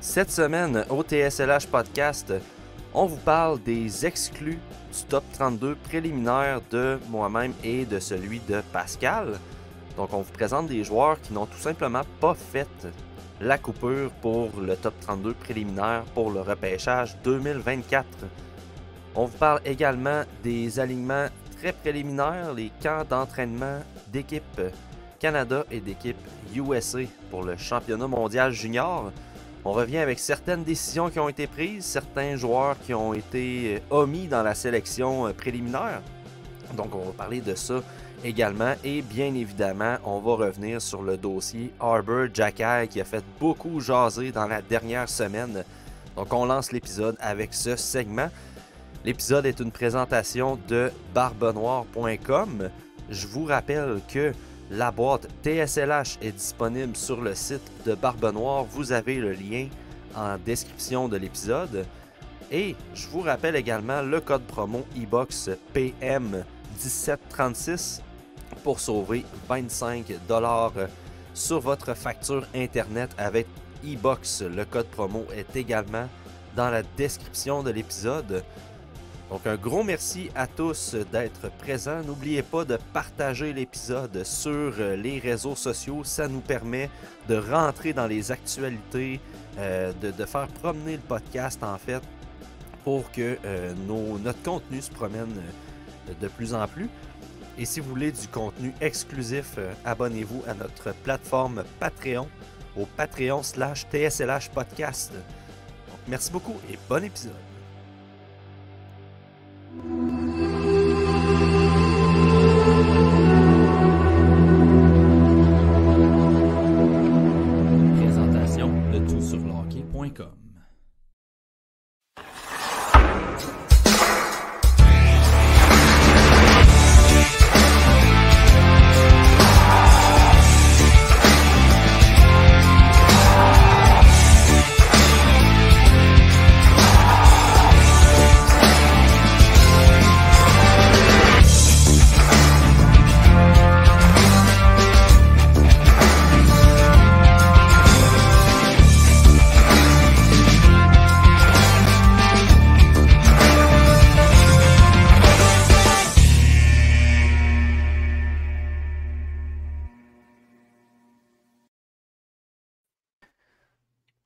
Cette semaine, au TSLH Podcast, on vous parle des exclus du top 32 préliminaire de moi-même et de celui de Pascal. Donc, on vous présente des joueurs qui n'ont tout simplement pas fait la coupure pour le top 32 préliminaire pour le repêchage 2024. On vous parle également des alignements très préliminaires, les camps d'entraînement d'équipe Canada et d'équipe USA pour le championnat mondial junior. On revient avec certaines décisions qui ont été prises, certains joueurs qui ont été omis dans la sélection préliminaire. Donc on va parler de ça également et bien évidemment on va revenir sur le dossier Arber Xhekaj qui a fait beaucoup jaser dans la dernière semaine. Donc on lance l'épisode avec ce segment. L'épisode est une présentation de barbenoire.com. Je vous rappelle que la boîte TSLH est disponible sur le site de Barbe Noire. Vous avez le lien en description de l'épisode. Et je vous rappelle également le code promo eBox PM 1736 pour sauver 25$ sur votre facture Internet avec eBox. Le code promo est également dans la description de l'épisode. Donc un gros merci à tous d'être présents. N'oubliez pas de partager l'épisode sur les réseaux sociaux. Ça nous permet de rentrer dans les actualités, de faire promener le podcast en fait pour que notre contenu se promène de plus en plus. Et si vous voulez du contenu exclusif, abonnez-vous à notre plateforme Patreon au Patreon/TSLH Podcast. Donc merci beaucoup et bon épisode. Présentation de toutsurlehockey.com.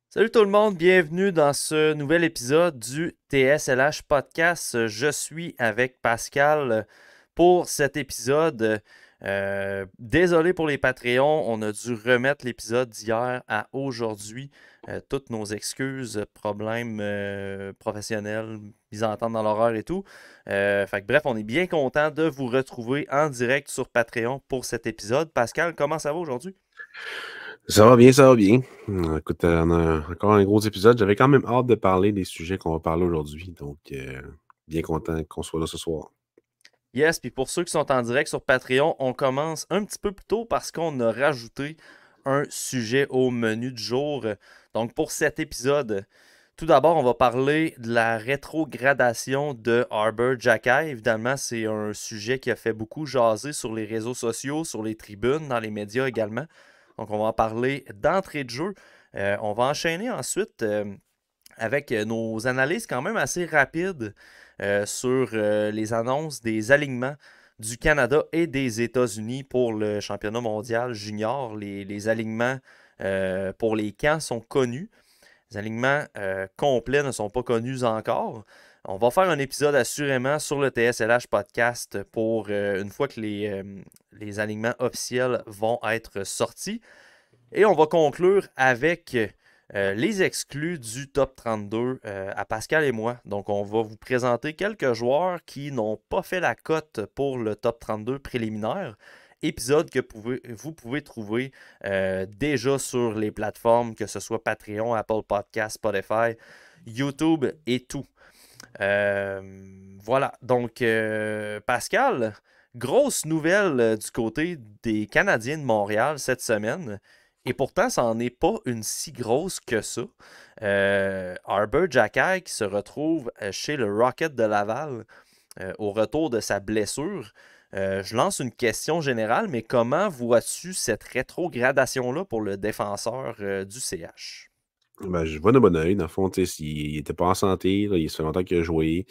Salut tout le monde, bienvenue dans ce nouvel épisode du TSLH Podcast. Je suis avec Pascal pour cet épisode. Désolé pour les Patreons, on a dû remettre l'épisode d'hier à aujourd'hui. Toutes nos excuses, problèmes professionnels, mise en entente dans l'horaire et tout. Bref, on est bien content de vous retrouver en direct sur Patreon pour cet épisode. Pascal, comment ça va aujourd'hui? Ça va bien, ça va bien. Écoute, on a encore un gros épisode. J'avais quand même hâte de parler des sujets qu'on va parler aujourd'hui. Donc, bien content qu'on soit là ce soir. Yes, puis pour ceux qui sont en direct sur Patreon, on commence un petit peu plus tôt parce qu'on a rajouté un sujet au menu du jour. Donc, pour cet épisode, tout d'abord, on va parler de la rétrogradation de Arber Xhekaj. Évidemment, c'est un sujet qui a fait beaucoup jaser sur les réseaux sociaux, sur les tribunes, dans les médias également. Donc, on va en parler d'entrée de jeu. On va enchaîner ensuite avec nos analyses quand même assez rapides sur les annonces des alignements du Canada et des États-Unis pour le championnat mondial junior. Les alignements pour les camps sont connus. Les alignements complets ne sont pas connus encore. On va faire un épisode assurément sur le TSLH Podcast pour une fois que les alignements officiels vont être sortis. Et on va conclure avec les exclus du top 32 à Pascal et moi. Donc on va vous présenter quelques joueurs qui n'ont pas fait la cote pour le top 32 préliminaire. Épisode que vous pouvez trouver déjà sur les plateformes, que ce soit Patreon, Apple Podcasts, Spotify, YouTube et tout. Voilà, donc Pascal, grosse nouvelle du côté des Canadiens de Montréal cette semaine. Et pourtant, ça n'en est pas une si grosse que ça. Arber Xhekaj qui se retrouve chez le Rocket de Laval au retour de sa blessure. Je lance une question générale, mais comment vois-tu cette rétrogradation-là pour le défenseur du CH? Ben, je vois de bon oeil. Dans le fond, s'il n'était pas en santé, là, il se fait longtemps qu'il a joué.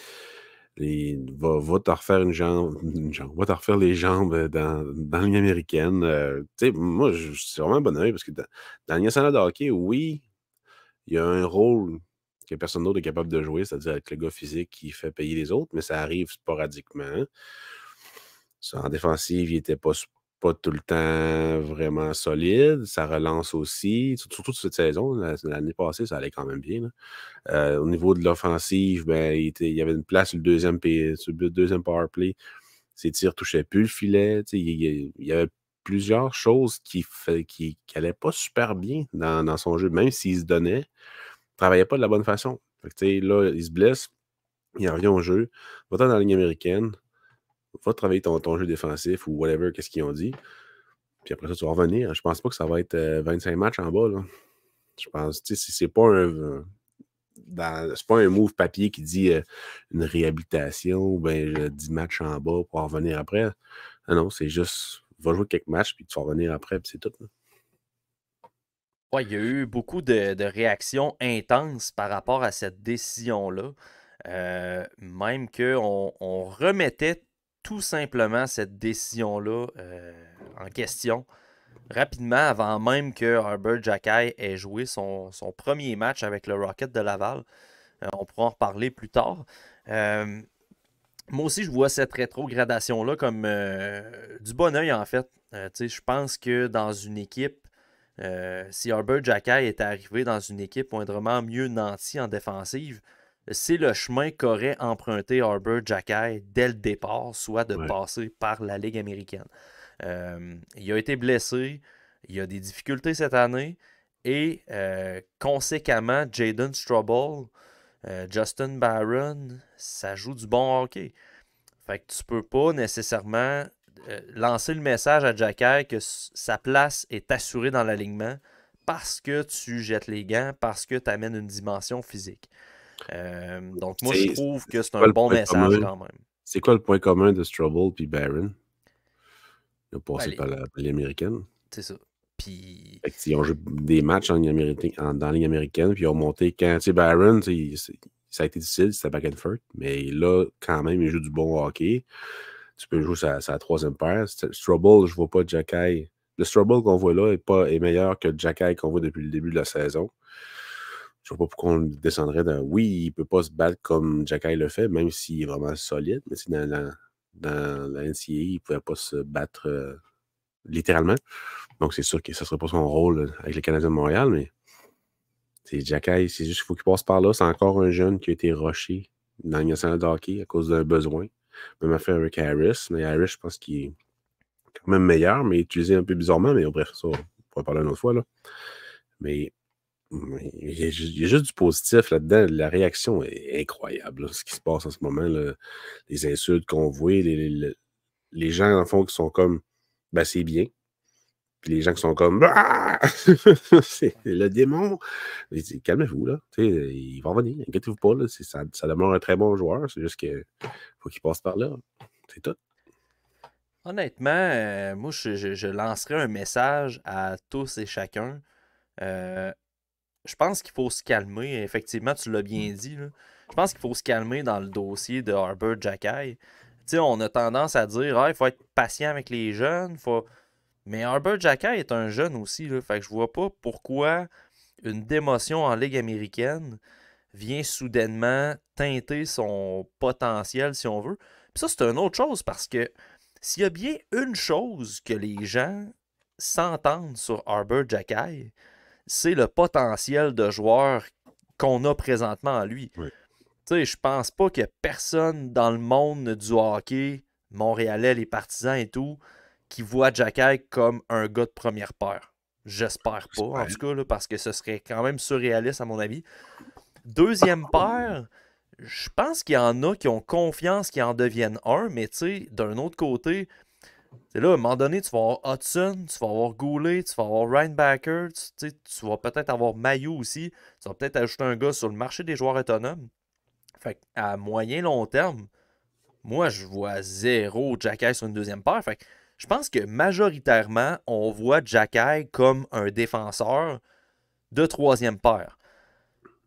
Va te refaire va te refaire les jambes dans la ligne américaine. Moi, c'est vraiment un bon oeil parce que dans la Ligue nationale de hockey, oui, il y a un rôle que personne d'autre est capable de jouer, c'est-à-dire avec le gars physique qui fait payer les autres, mais ça arrive sporadiquement. En défensive, il n'était pas tout le temps vraiment solide. Ça relance aussi. Surtout cette saison, l'année passée, ça allait quand même bien. Au niveau de l'offensive, ben, il y avait une place sur le deuxième power play. Ses tirs touchaient plus le filet. Il y avait plusieurs choses qui n'allaient pas super bien dans son jeu. Même s'il se donnait, il ne travaillait pas de la bonne façon. Fait que, là, il se blesse, il revient au jeu, va-t'en dans la ligne américaine, va travailler ton jeu défensif ou whatever, qu'est-ce qu'ils ont dit. Puis après ça, tu vas revenir. Je pense pas que ça va être 25 matchs en bas. Là. Je pense, c'est pas c'est pas un move papier qui dit une réhabilitation ou ben 10 matchs en bas pour en revenir après. Non, c'est juste va jouer quelques matchs puis tu vas revenir après, puis c'est tout. Là. Ouais, il y a eu beaucoup de réactions intenses par rapport à cette décision-là. Même qu'on remettait tout simplement cette décision-là en question rapidement avant même que Herbert Jacquet ait joué son premier match avec le Rocket de Laval. On pourra en reparler plus tard. Moi aussi, je vois cette rétrogradation-là comme du bon oeil, en fait. Je pense que dans une équipe, si Herbert Jacquet était arrivé dans une équipe moindrement mieux nantie en défensive, c'est le chemin qu'aurait emprunté Herbert Jacquet dès le départ, soit de passer par la Ligue américaine. Il a été blessé, il a des difficultés cette année, et conséquemment, Jayden Struble, Justin Barron, ça joue du bon hockey. Fait que tu peux pas nécessairement lancer le message à Jacquet que sa place est assurée dans l'alignement parce que tu jettes les gants, parce que tu amènes une dimension physique. Donc moi, je trouve que c'est un bon message quand même. C'est quoi le point commun de Struble et Barron? Ils ont passé par la Ligue américaine. C'est ça. Puis... Ils ont joué des matchs dans la Ligue américaine, puis ils ont monté quand, Barron, ça a été difficile, c'était back and forth, mais là, quand même, il joue du bon hockey. Tu peux jouer sa troisième paire. Struble, je vois pas Jacquet. Le Struble qu'on voit là est meilleur que Jacquet qu'on voit depuis le début de la saison. Je vois pas pourquoi on le descendrait dans... Oui, il peut pas se battre comme Jacquet le fait, même s'il est vraiment solide, mais dans la NCAA, il pouvait pas se battre littéralement. Donc, c'est sûr que ça ne serait pas son rôle avec les Canadiens de Montréal, mais c'est Jacquet, c'est juste qu'il faut qu'il passe par là. C'est encore un jeune qui a été rushé dans le national de hockey à cause d'un besoin. Même affaire avec Harris, mais Harris, je pense qu'il est quand même meilleur, mais utilisé un peu bizarrement, mais bref, ça, on pourra parler une autre fois. Là. Mais il y a juste du positif là-dedans. La réaction est incroyable, là, ce qui se passe en ce moment. Là. Les insultes qu'on voit, les gens, en fond, qui sont comme ben, c'est bien. Puis les gens qui sont comme ah! C'est le démon. Calmez-vous, là. Il va revenir. Inquiétez-vous pas. Là. Ça demeure un très bon joueur. C'est juste qu'il faut qu'il passe par là. C'est tout. Honnêtement, moi, je lancerais un message à tous et chacun. Je pense qu'il faut se calmer. Effectivement, tu l'as bien dit. Là. Je pense qu'il faut se calmer dans le dossier de Herbert Jacquet. On a tendance à dire il faut être patient avec les jeunes. Mais Herbert Jacquet est un jeune aussi. Là, fait que je vois pas pourquoi une démotion en Ligue américaine vient soudainement teinter son potentiel, si on veut. Puis ça, c'est une autre chose parce que s'il y a bien une chose que les gens s'entendent sur Herbert Jacquet, c'est le potentiel de joueur qu'on a présentement en lui. Oui. Je pense pas qu'il y a personne dans le monde du hockey, Montréalais, les partisans et tout, qui voit Jacquet comme un gars de première paire. J'espère pas, en tout cas, là, parce que ce serait quand même surréaliste à mon avis. Deuxième paire, je pense qu'il y en a qui ont confiance qu'ils en deviennent un, mais d'un autre côté, là, à un moment donné, tu vas avoir Hudson, tu vas avoir Goulet, tu vas avoir Reinbacker, tu vas peut-être avoir Mailloux aussi. Tu vas peut-être ajouter un gars sur le marché des joueurs autonomes. Fait à moyen long terme, moi, je vois zéro Jacquet sur une deuxième paire. Fait je pense que majoritairement, on voit Jacquet comme un défenseur de troisième paire.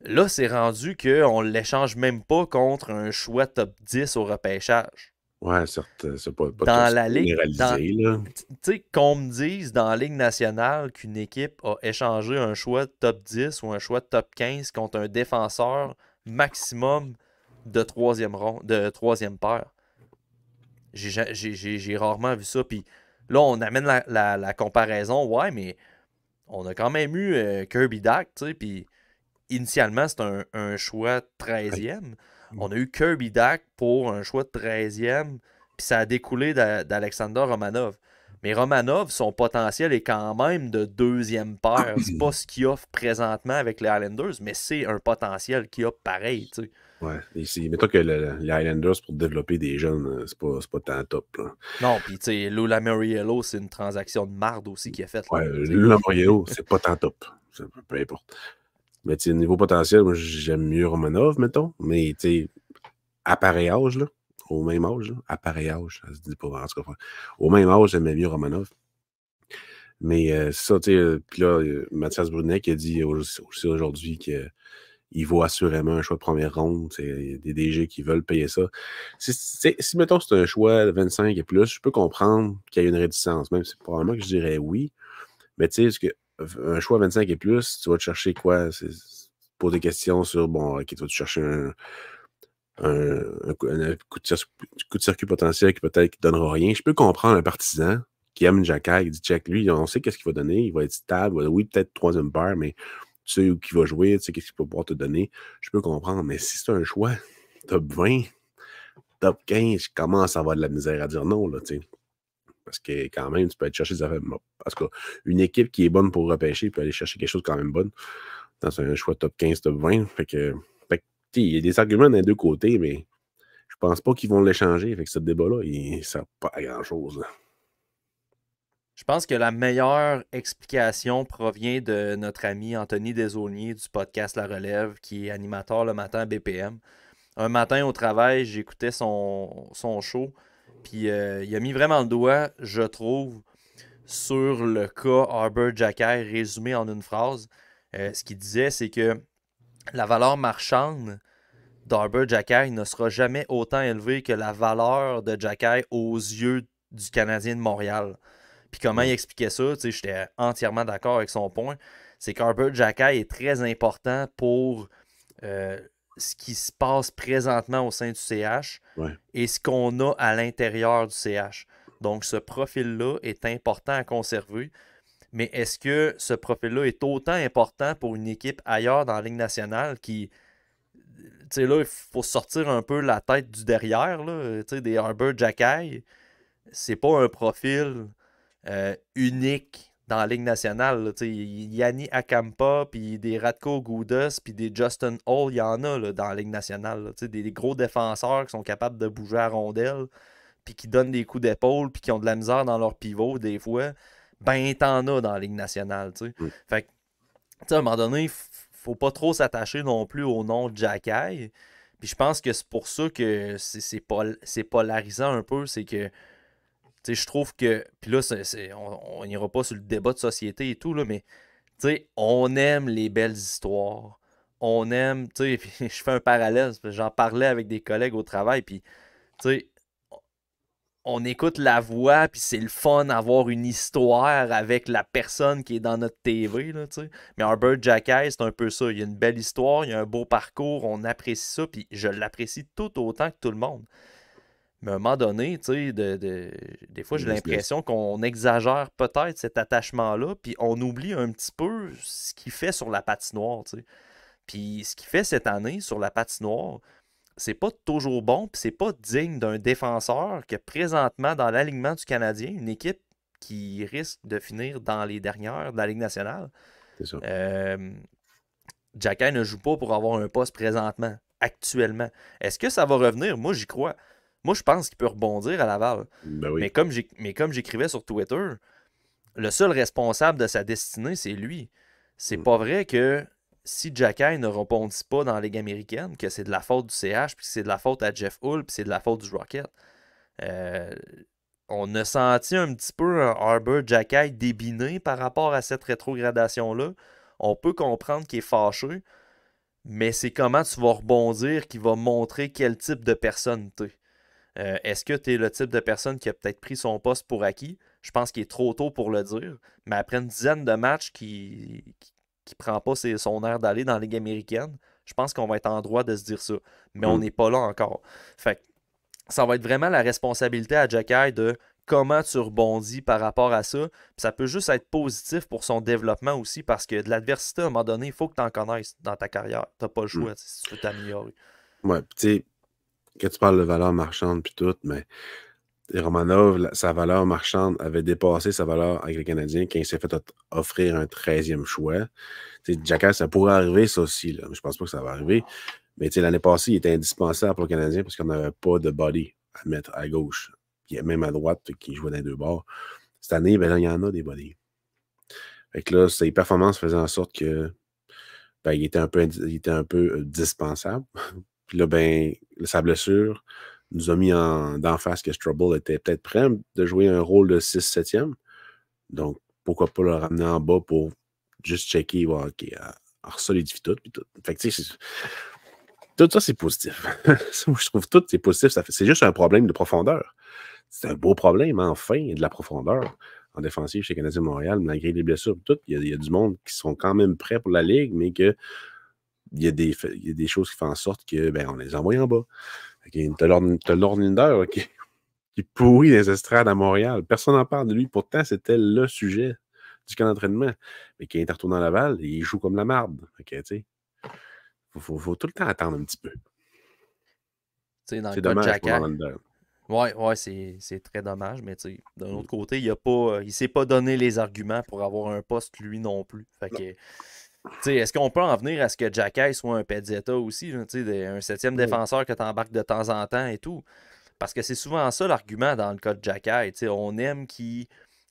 Là, c'est rendu qu'on ne l'échange même pas contre un choix top 10 au repêchage. Ouais, certes, c'est pas tout Dans ça la ligue, généralisé, là. tu sais, qu'on me dise dans la Ligue nationale qu'une équipe a échangé un choix de top 10 ou un choix de top 15 contre un défenseur maximum de de troisième paire. J'ai rarement vu ça. Puis là, on amène la comparaison. Ouais, mais on a quand même eu Kirby Dack, tu sais, puis initialement, c'est un choix Ouais. 13e. On a eu Kirby Dack pour un choix de 13e, puis ça a découlé d'Alexander Romanov. Mais Romanov, son potentiel est quand même de deuxième paire. C'est pas ce qu'il offre présentement avec les Islanders, mais c'est un potentiel qu'il a pareil, tu sais. Ouais. Mettons que les Highlanders, pour développer des jeunes, c'est pas tant top, là. Non, puis tu sais, Lula Moriello, c'est une transaction de marde aussi qu'il a faite, là. Ouais, Tu sais. le Mario, c'est pas tant top. Peu importe. Mais tu sais, niveau potentiel, moi, j'aime mieux Romanov, mettons. Mais tu sais, à pareil âge, là, au même âge, là, à pareil âge, ça se dit pas, en tout cas, au même âge, j'aimais mieux Romanov. Mais c'est ça, tu sais, puis là, Mathias Brunet qui a dit aussi aujourd'hui qu'il vaut assurément un choix de première ronde. Il y a des DG qui veulent payer ça. Si mettons, c'est un choix de 25 et plus, je peux comprendre qu'il y ait une réticence. Même si probablement que je dirais oui. Mais tu sais, un choix 25 et plus, tu vas te chercher quoi? Poser des questions sur, bon, ok, tu vas te chercher un coup de circuit potentiel qui peut-être ne donnera rien. Je peux comprendre un partisan qui aime Jacka, il dit check, lui, on sait qu'est-ce qu'il va donner, il va être stable, oui, peut-être troisième paire, mais tu sais où il va jouer, tu sais qu'est-ce qu'il va pouvoir te donner. Je peux comprendre, mais si c'est un choix top 20, top 15, je commence à avoir de la misère à dire non, là, tu sais. Parce que quand même, tu peux aller chercher des affaires. Parce qu'une équipe qui est bonne pour repêcher peut aller chercher quelque chose de quand même bonne dans un choix top 15, top 20. Fait que, il y a des arguments des deux côtés, mais je pense pas qu'ils vont l'échanger. Fait que ce débat-là, il ne sert pas à grand-chose. Je pense que la meilleure explication provient de notre ami Anthony Desaulniers du podcast La Relève, qui est animateur le matin à BPM. Un matin au travail, j'écoutais son show, puis il a mis vraiment le doigt, je trouve, sur le cas Arbor Jackay résumé en une phrase. Ce qu'il disait, c'est que la valeur marchande d'Arbor Jackay ne sera jamais autant élevée que la valeur de Jackay aux yeux du Canadien de Montréal. Puis comment il Ouais. expliquait ça, j'étais entièrement d'accord avec son point. C'est qu'Arbor Jackay est très important pour euh, ce qui se passe présentement au sein du CH Ouais. et ce qu'on a à l'intérieur du CH. Donc, ce profil-là est important à conserver. Mais est-ce que ce profil-là est autant important pour une équipe ailleurs dans la Ligue nationale qui, tu sais, là, il faut sortir un peu la tête du derrière, là, tu sais, des Arbor Jackay. C'est pas un profil unique dans la Ligue nationale. Là, Yanni Akampa, puis des Radko Gudas, puis des Justin Hall, il y en a là, dans la Ligue nationale. Là, des gros défenseurs qui sont capables de bouger à rondelle, puis qui donnent des coups d'épaule, puis qui ont de la misère dans leur pivot des fois. Ben, t'en as dans la Ligue nationale. T'sais. Mm. Fait que, à un moment donné, faut pas trop s'attacher non plus au nom de Jackay. Puis je pense que c'est pour ça que c'est polarisant un peu. C'est que je trouve que. Puis là, on n'ira pas sur le débat de société et tout, là, mais on aime les belles histoires. On aime, tu sais, je fais un parallèle, parce que j'en parlais avec des collègues au travail, puis, tu sais, on écoute la voix, puis c'est le fun d'avoir une histoire avec la personne qui est dans notre TV, là, tu sais. Mais Arbor Jackay, c'est un peu ça. Il y a une belle histoire, il y a un beau parcours, on apprécie ça, puis je l'apprécie tout autant que tout le monde. Mais à un moment donné, tu sais, des fois, j'ai Business. l'impression qu'on exagère peut-être cet attachement-là, puis on oublie un petit peu ce qu'il fait sur la patinoire, tu sais. Puis ce qu'il fait cette année sur la patinoire, c'est pas toujours bon, puis c'est pas digne d'un défenseur que présentement, dans l'alignement du Canadien, une équipe qui risque de finir dans les dernières de la Ligue nationale, C'est ça. euh, Jackay ne joue pas pour avoir un poste présentement, actuellement. Est-ce que ça va revenir? Moi, j'y crois. Moi, je pense qu'il peut rebondir à Laval. Ben Mais oui. comme j'écrivais sur Twitter, le seul responsable de sa destinée, c'est lui. C'est Mm. pas vrai que si Jackay ne rebondit pas dans la Ligue américaine, que c'est de la faute du CH, puis que c'est de la faute à Jeff Hull, puis c'est de la faute du Rocket. Euh, on a senti un petit peu un Arbor Jackay débiné par rapport à cette rétrogradation-là. On peut comprendre qu'il est fâché, mais c'est comment tu vas rebondir qui va montrer quel type de personne tu es. Est-ce que tu es le type de personne qui a peut-être pris son poste pour acquis? Je pense qu'il est trop tôt pour le dire, mais après une dizaine de matchs qui prend pas son air d'aller dans la Ligue américaine, je pense qu'on va être en droit de se dire ça. Mais on n'est pas là encore. Fait que ça va être vraiment la responsabilité à Jacky de comment tu rebondis par rapport à ça. Puis ça peut juste être positif pour son développement aussi, parce que de l'adversité, à un moment donné, il faut que tu en connaisses dans ta carrière. Tu n'as pas le choix si tu veux t'améliorer. Ouais, tu sais, quand tu parles de valeur marchande puis tout, mais Romanov, sa valeur marchande avait dépassé sa valeur avec les Canadiens quand il s'est fait offrir un 13e choix. Jacky, ça pourrait arriver, ça aussi. Là. Je pense pas que ça va arriver. Mais l'année passée, il était indispensable pour le Canadien parce qu'on n'avait pas de body à mettre à gauche. Puis même à droite, qui jouait dans les deux bords. Cette année, ben là, il y en a des bodies. Fait que là, ses performances faisaient en sorte que il était un peu dispensable. Puis là, sa blessure nous a mis d'en face que Struble était peut-être prêt de jouer un rôle de 6-7e. Donc, pourquoi pas le ramener en bas pour juste checker, voir, OK, solidifie tout. Puis tout. Fait que, tu sais, tout ça, c'est positif. Je trouve tout, c'est positif. C'est juste un problème de profondeur. C'est un beau problème, enfin, de la profondeur en défensive chez Canadien Montréal, malgré les blessures. Tout, il y a du monde qui sont quand même prêts pour la Ligue, mais que il y a des choses qui font en sorte que on les envoie en bas. T'as Lorninder qui pourrit les estrades à Montréal. Personne n'en parle de lui. Pourtant, c'était le sujet du camp d'entraînement. Mais quand il est retourné à Laval, il joue comme la marde. Faut tout le temps attendre un petit peu. C'est dommage pour Lorninder. Ouais, c'est très dommage, mais d'un autre côté, il s'est pas donné les arguments pour avoir un poste lui non plus. Fait que, est-ce qu'on peut en venir à ce que Jacky soit un Pezzetta aussi, un 7e défenseur que tu embarques de temps en temps et tout? Parce que c'est souvent ça l'argument dans le cas de Jacky. On aime qu'il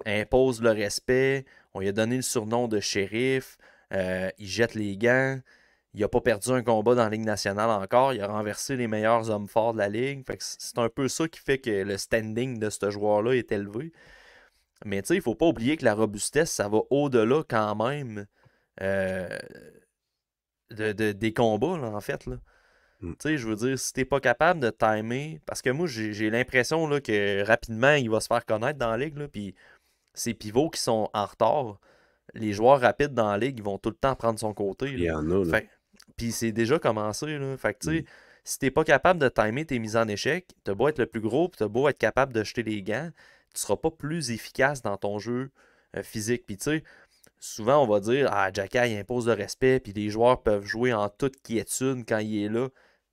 impose le respect, on lui a donné le surnom de shérif, il jette les gants. Il n'a pas perdu un combat dans la Ligue nationale encore. Il a renversé les meilleurs hommes forts de la Ligue. Fait que c'est un peu ça qui fait que le standing de ce joueur-là est élevé. Mais il ne faut pas oublier que la robustesse, ça va au-delà quand même des combats, là, en fait. Là. Je veux dire, si tu n'es pas capable de timer, parce que moi, j'ai l'impression là, que rapidement, il va se faire connaître dans la Ligue. Puis ces pivots qui sont en retard, les joueurs rapides dans la Ligue, ils vont tout le temps prendre son côté. Il y en a, là. Puis c'est déjà commencé. Là. Fait que, tu sais, si t'es pas capable de timer tes mises en échec, t'as beau être le plus gros, puis t'as beau être capable de jeter les gants, tu seras pas plus efficace dans ton jeu physique. Puis, tu sais, souvent, on va dire, Jacky, il impose le respect, puis les joueurs peuvent jouer en toute quiétude quand il est là.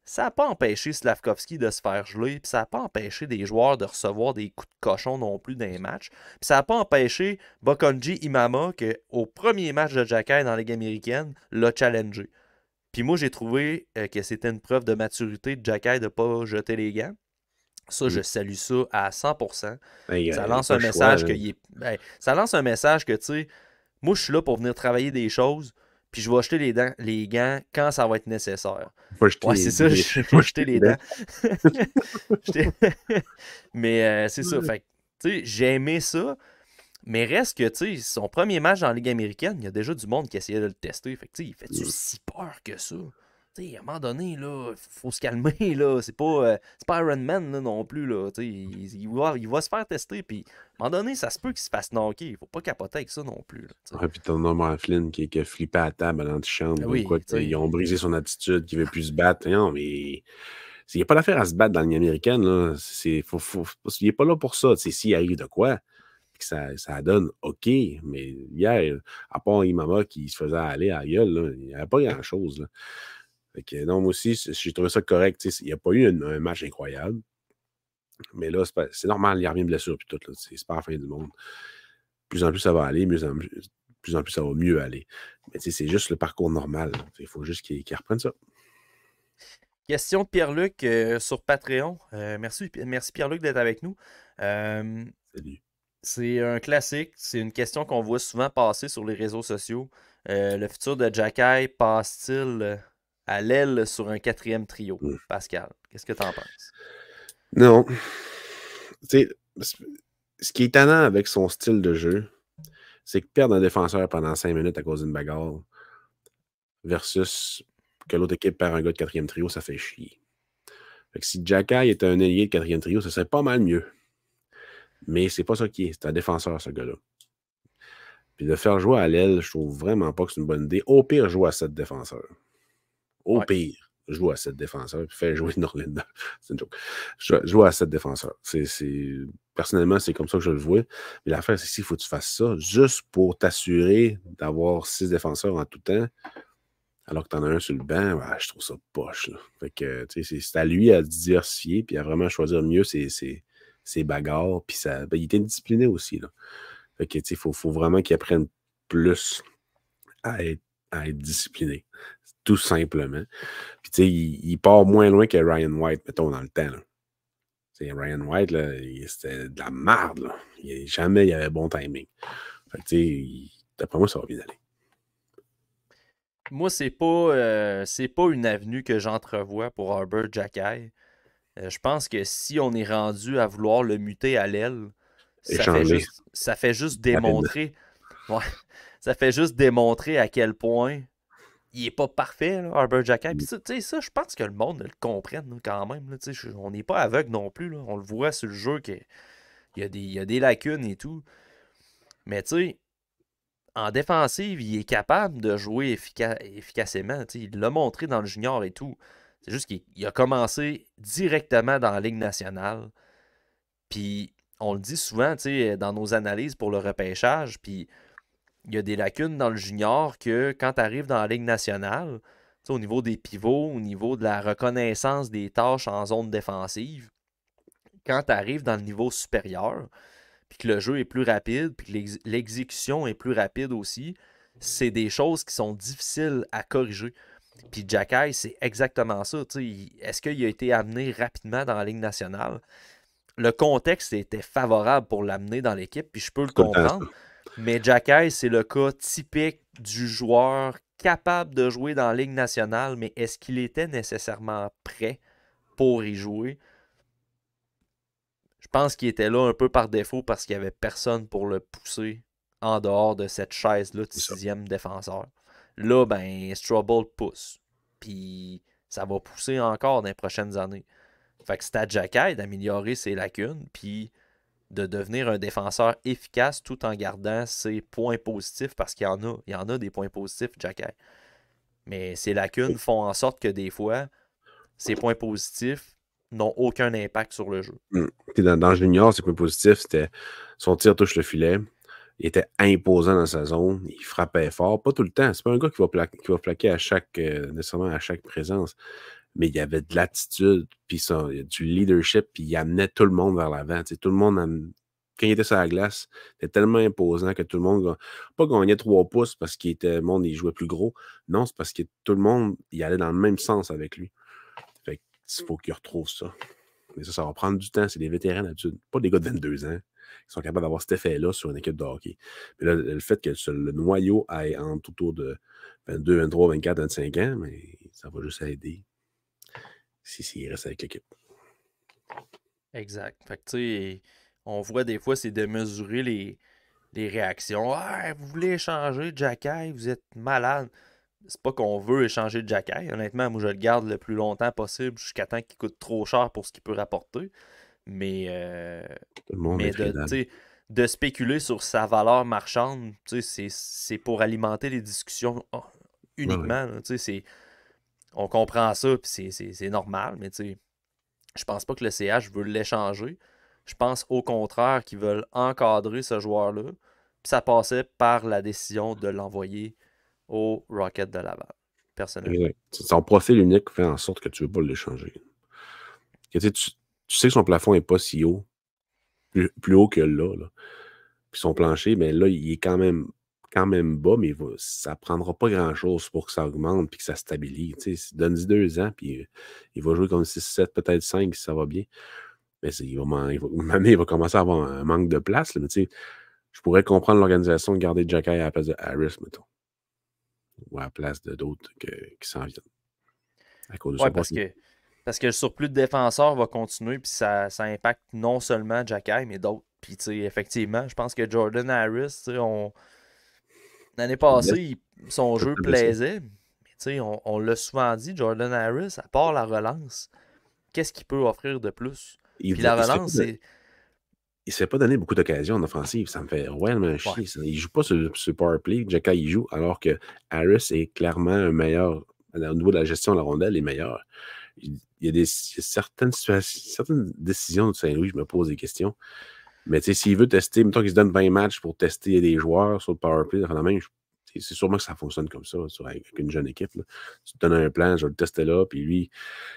Ça n'a pas empêché Slavkovski de se faire geler, puis ça n'a pas empêché des joueurs de recevoir des coups de cochon non plus dans les matchs. Puis ça n'a pas empêché Bokonji Imama, qu'au premier match de Jacky dans la Ligue américaine, l'a challengé. Puis moi, j'ai trouvé que c'était une preuve de maturité de Jacky de ne pas jeter les gants. Ça, je salue ça à 100%. Ça lance un message ça lance un message que, tu sais, moi, je suis là pour venir travailler des choses, puis je vais jeter les gants quand ça va être nécessaire. Ouais, c'est ça, je vais jeter les dents. Mais c'est ça, fait tu sais, j'ai aimé ça. Mais reste que, tu sais, son premier match dans la Ligue américaine, il y a déjà du monde qui essayait de le tester. Fait que, tu sais, il fait-tu si peur que ça? Tu sais, à un moment donné, là, faut se calmer, là. C'est pas Iron Man, là, non plus, là. Tu sais, il va se faire tester, puis à un moment donné, ça se peut qu'il se fasse knocker. Il faut pas capoter avec ça non plus, là. Ouais, puis t'as Norman Flynn qui a flippé à la table à l'antichambre. Ils ont brisé son attitude, qu'il veut plus se battre. Non, mais il n'y a pas d'affaire à se battre dans la Ligue américaine, là. Il n'est pas là pour ça. S'il arrive de quoi, que ça donne OK, mais hier, à part Imama qui se faisait aller à la gueule, là, il n'y avait pas grand-chose. Là. Fait que, non, moi aussi, j'ai trouvé ça correct. Il n'y a pas eu un match incroyable. Mais là, c'est normal, il y a rien de blessure puis tout. C'est pas la fin du monde. De plus en plus, ça va aller, de plus en plus, ça va mieux aller. Mais c'est juste le parcours normal. Il faut juste qu'il reprenne ça. Question de Pierre-Luc sur Patreon. Merci Pierre-Luc d'être avec nous. Salut. C'est un classique. C'est une question qu'on voit souvent passer sur les réseaux sociaux. Le futur de Jacky passe-t-il à l'aile sur un 4e trio? Pascal, qu'est-ce que tu en penses? Non. Tu sais, ce qui est étonnant avec son style de jeu, c'est que perdre un défenseur pendant 5 minutes à cause d'une bagarre versus que l'autre équipe perd un gars de quatrième trio, ça fait chier. Fait que si Jacky était un ailier de quatrième trio, ça serait pas mal mieux. Mais c'est pas ça qui est. C'est un défenseur, ce gars-là. Puis de faire jouer à l'aile, je trouve vraiment pas que c'est une bonne idée. Au pire, joue à 7 défenseurs. Au pire, joue à 7 défenseurs. Puis fais jouer Norlinder. C'est une joke. Joue à 7 défenseurs. Personnellement, c'est comme ça que je le vois. Mais l'affaire, c'est qu'il faut que tu fasses ça juste pour t'assurer d'avoir 6 défenseurs en tout temps. Alors que tu en as un sur le banc, je trouve ça poche. Là. Fait que, c'est à lui à diversifier puis à vraiment choisir mieux ses bagarres. Puis il était discipliné aussi. Là. Fait que, il faut vraiment qu'il apprenne plus à être discipliné. Tout simplement. Puis, il part moins loin que Ryan White, mettons, dans le temps. Là. Ryan White, là, c'était de la merde. Là. Jamais il avait bon timing. Fait que, d'après moi, ça va bien aller. Moi, c'est pas une avenue que j'entrevois pour Arbor Jacky. Je pense que si on est rendu à vouloir le muter à l'aile, ça fait juste démontrer. Ouais, ça fait juste démontrer à quel point il est pas parfait, là, Arbor Jacky. Puis ça, je pense que le monde le comprenne là, quand même. Là, on n'est pas aveugle non plus. Là. On le voit sur le jeu qu'il y a des lacunes et tout. Mais tu sais, en défensive, il est capable de jouer efficacement. Il l'a montré dans le junior et tout. C'est juste qu'il a commencé directement dans la Ligue nationale. Puis, on le dit souvent dans nos analyses pour le repêchage. Puis, il y a des lacunes dans le junior que quand tu arrives dans la Ligue nationale, au niveau des pivots, au niveau de la reconnaissance des tâches en zone défensive, quand tu arrives dans le niveau supérieur, puis que le jeu est plus rapide, puis que l'exécution est plus rapide aussi, c'est des choses qui sont difficiles à corriger. Puis Jacky, c'est exactement ça. Est-ce qu'il a été amené rapidement dans la Ligue nationale? Le contexte était favorable pour l'amener dans l'équipe, puis je peux le comprendre. Mais Jacky, c'est le cas typique du joueur capable de jouer dans la Ligue nationale, mais est-ce qu'il était nécessairement prêt pour y jouer? Je pense qu'il était là un peu par défaut parce qu'il n'y avait personne pour le pousser en dehors de cette chaise-là de sixième défenseur. Là, ben, Strobel pousse. Puis ça va pousser encore dans les prochaines années. Fait que c'est à Jacky d'améliorer ses lacunes, puis de devenir un défenseur efficace tout en gardant ses points positifs, parce qu'il y en a. Il y en a des points positifs, Jacky. Mais ses lacunes font en sorte que des fois, ses points positifs n'ont aucun impact sur le jeu. Dans le junior, c'est pas positif. C'était son tir touche le filet. Il était imposant dans sa zone. Il frappait fort. Pas tout le temps. C'est pas un gars qui va plaquer à nécessairement à chaque présence. Mais il y avait de l'attitude, puis du leadership, puis il amenait tout le monde vers l'avant. Tout le monde, quand il était sur la glace, il était tellement imposant que tout le monde, pas gagnait 3 pouces parce qu'il était le monde, il jouait plus gros. Non, c'est parce que tout le monde, il allait dans le même sens avec lui. Fait qu'il faut qu'il retrouve ça. Mais ça va prendre du temps. C'est des vétérans d'habitude. Pas des gars de 22 ans qui sont capables d'avoir cet effet-là sur une équipe de hockey. Mais là, le fait que le noyau aille autour de 22, 23, 24, 25 ans, mais ça va juste aider s'il reste avec l'équipe. Exact. Fait que tu sais, on voit des fois, c'est de mesurer les réactions. Ah, vous voulez échanger Jacky, vous êtes malade. C'est pas qu'on veut échanger Jacky. Honnêtement, moi je le garde le plus longtemps possible jusqu'à temps qu'il coûte trop cher pour ce qu'il peut rapporter. Mais, de spéculer sur sa valeur marchande, c'est pour alimenter les discussions uniquement. Ouais. On comprend ça, puis c'est normal, mais je pense pas que le CH veut l'échanger. Je pense au contraire qu'ils veulent encadrer ce joueur-là. Puis ça passait par la décision de l'envoyer au Rocket de Laval, personnellement. Exact. Son profil unique fait en sorte que tu veux pas l'échanger. Tu sais que son plafond n'est pas si haut, plus haut que là. Puis son plancher, mais là, il est quand même bas, mais ça ne prendra pas grand-chose pour que ça augmente et que ça stabilise. Donne-y 2 ans, puis il va jouer comme 6, 7, peut-être 5 si ça va bien. Mais il va commencer à avoir un manque de place. Là, mais je pourrais comprendre l'organisation de garder Jacky à la place de Harris, mettons. Ou à la place de d'autres qui s'en viennent. À cause de parce que le surplus de défenseurs va continuer, puis ça impacte non seulement Jacky, mais d'autres. Puis, effectivement, je pense que Jordan Harris, l'année passée, son jeu plaisait. sais, on l'a souvent dit, Jordan Harris, à part la relance, qu'est-ce qu'il peut offrir de plus? Puis la relance, c'est... Il ne s'est pas donné beaucoup d'occasions en offensive. Ça me fait réellement chier. Ça. Il ne joue pas sur le power play. Jacka, il joue, alors que Harris est clairement un meilleur. Au niveau de la gestion de la rondelle, il est meilleur. Il y a certaines décisions de Saint-Louis, je me pose des questions. Mais s'il veut tester, mettons qu'il se donne 20 matchs pour tester des joueurs sur le power play, c'est sûrement que ça fonctionne comme ça avec une jeune équipe. Là. Tu te donnes un plan, je vais le tester là, puis lui,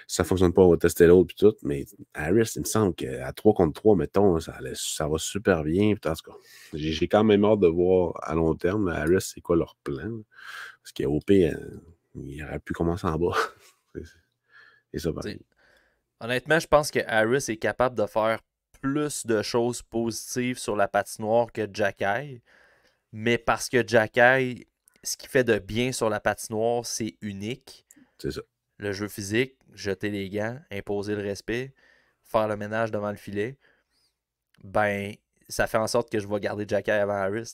si ça ne fonctionne pas, on va tester l'autre, puis tout. Mais Harris, il me semble qu'à 3 contre 3, mettons, ça va super bien. Puis, en tout cas, j'ai quand même hâte de voir à long terme, Harris, c'est quoi leur plan. Là. Parce qu'au pire, il aurait pu commencer en bas. C'est ça, pareil. Honnêtement, je pense que Harris est capable de faire plus de choses positives sur la patinoire que Jacky. Mais parce que Jacky, ce qu'il fait de bien sur la patinoire, c'est unique. C'est ça. Le jeu physique, jeter les gants, imposer le respect, faire le ménage devant le filet, ben, ça fait en sorte que je vais garder Jacky avant Harris.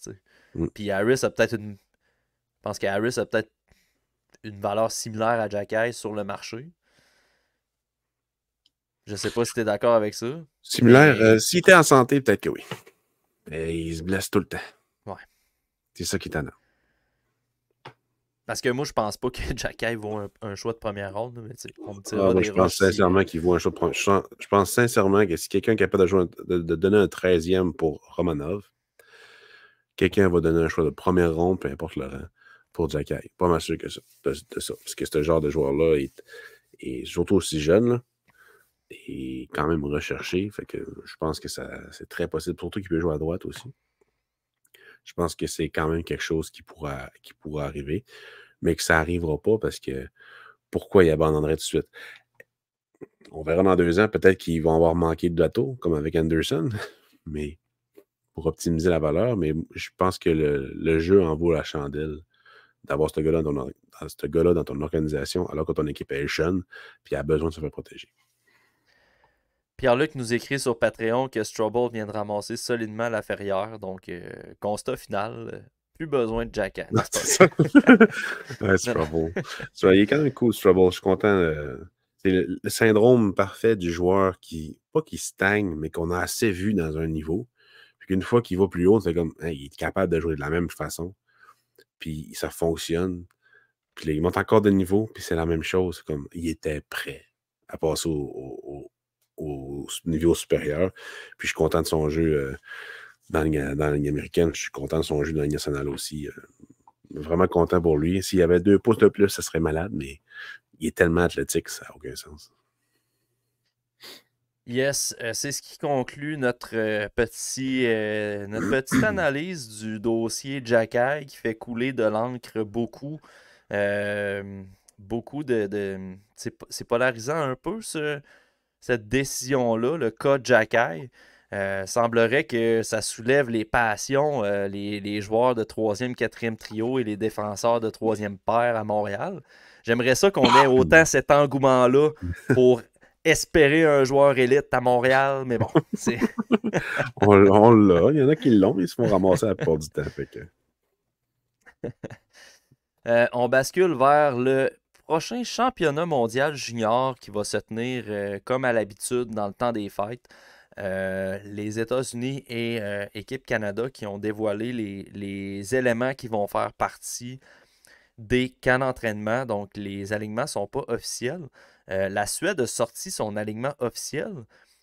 Puis Harris a peut-être une... Je pense qu'Harris a peut-être une valeur similaire à Jacky sur le marché. Je sais pas si tu es d'accord avec ça. Similaire. Mais... s'il était en santé, peut-être que oui. Mais il se blesse tout le temps. Ouais. C'est ça qui est étonnant. Parce que moi, je pense pas que Jacky vaut un choix de première ronde. Mais on me tirera des je pense sincèrement qu'il vaut un choix de première ronde. Je pense sincèrement que si quelqu'un est capable de donner un 13e pour Romanov, quelqu'un va donner un choix de première ronde, peu importe le rang, pour Jacky. Pas mal sûr que ça, de ça. Parce que ce genre de joueur-là est surtout aussi jeune, là, est quand même recherché. Fait que je pense que c'est très possible. Surtout qu'il peut jouer à droite aussi. Je pense que c'est quand même quelque chose qui pourra arriver, mais que ça n'arrivera pas parce que pourquoi il abandonnerait tout de suite? On verra dans 2 ans, peut-être qu'ils vont avoir manqué de bateau, comme avec Anderson, mais pour optimiser la valeur, mais je pense que le jeu en vaut la chandelle d'avoir ce gars-là dans ton organisation, alors que ton équipe est jeune et a besoin de se faire protéger. Pierre-Luc nous écrit sur Patreon que Strobel vient de ramasser solidement la ferrière. Donc, constat final, plus besoin de Jacky. Ouais, Strobel. Il est quand même cool, Strobel. Je suis content. C'est le syndrome parfait du joueur pas qui stagne, mais qu'on a assez vu dans un niveau. Puis qu'une fois qu'il va plus haut, c'est comme, il est capable de jouer de la même façon. Puis ça fonctionne. Puis là, il monte encore de niveau, puis c'est la même chose. Comme, il était prêt à passer au niveau supérieur. Puis je suis content de son jeu dans la ligne américaine. Je suis content de son jeu dans la ligne nationale aussi. Vraiment content pour lui. S'il y avait 2 pouces de plus, ça serait malade, mais il est tellement athlétique, ça n'a aucun sens. Yes, c'est ce qui conclut notre petite analyse du dossier Jacky qui fait couler de l'encre beaucoup. Beaucoup de c'est polarisant un peu cette décision-là, le cas Jacky. Semblerait que ça soulève les passions, les joueurs de 3e, 4e trio et les défenseurs de 3e paire à Montréal. J'aimerais ça qu'on ait autant cet engouement-là pour espérer un joueur élite à Montréal, mais bon, c'est... on l'a, il y en a qui l'ont, mais ils se font ramasser à la plupart du temps. Fait que... on bascule vers le prochain championnat mondial junior qui va se tenir comme à l'habitude dans le temps des fêtes. Les États-Unis et Équipe Canada qui ont dévoilé les éléments qui vont faire partie des camps d'entraînement. Donc, les alignements ne sont pas officiels. La Suède a sorti son alignement officiel,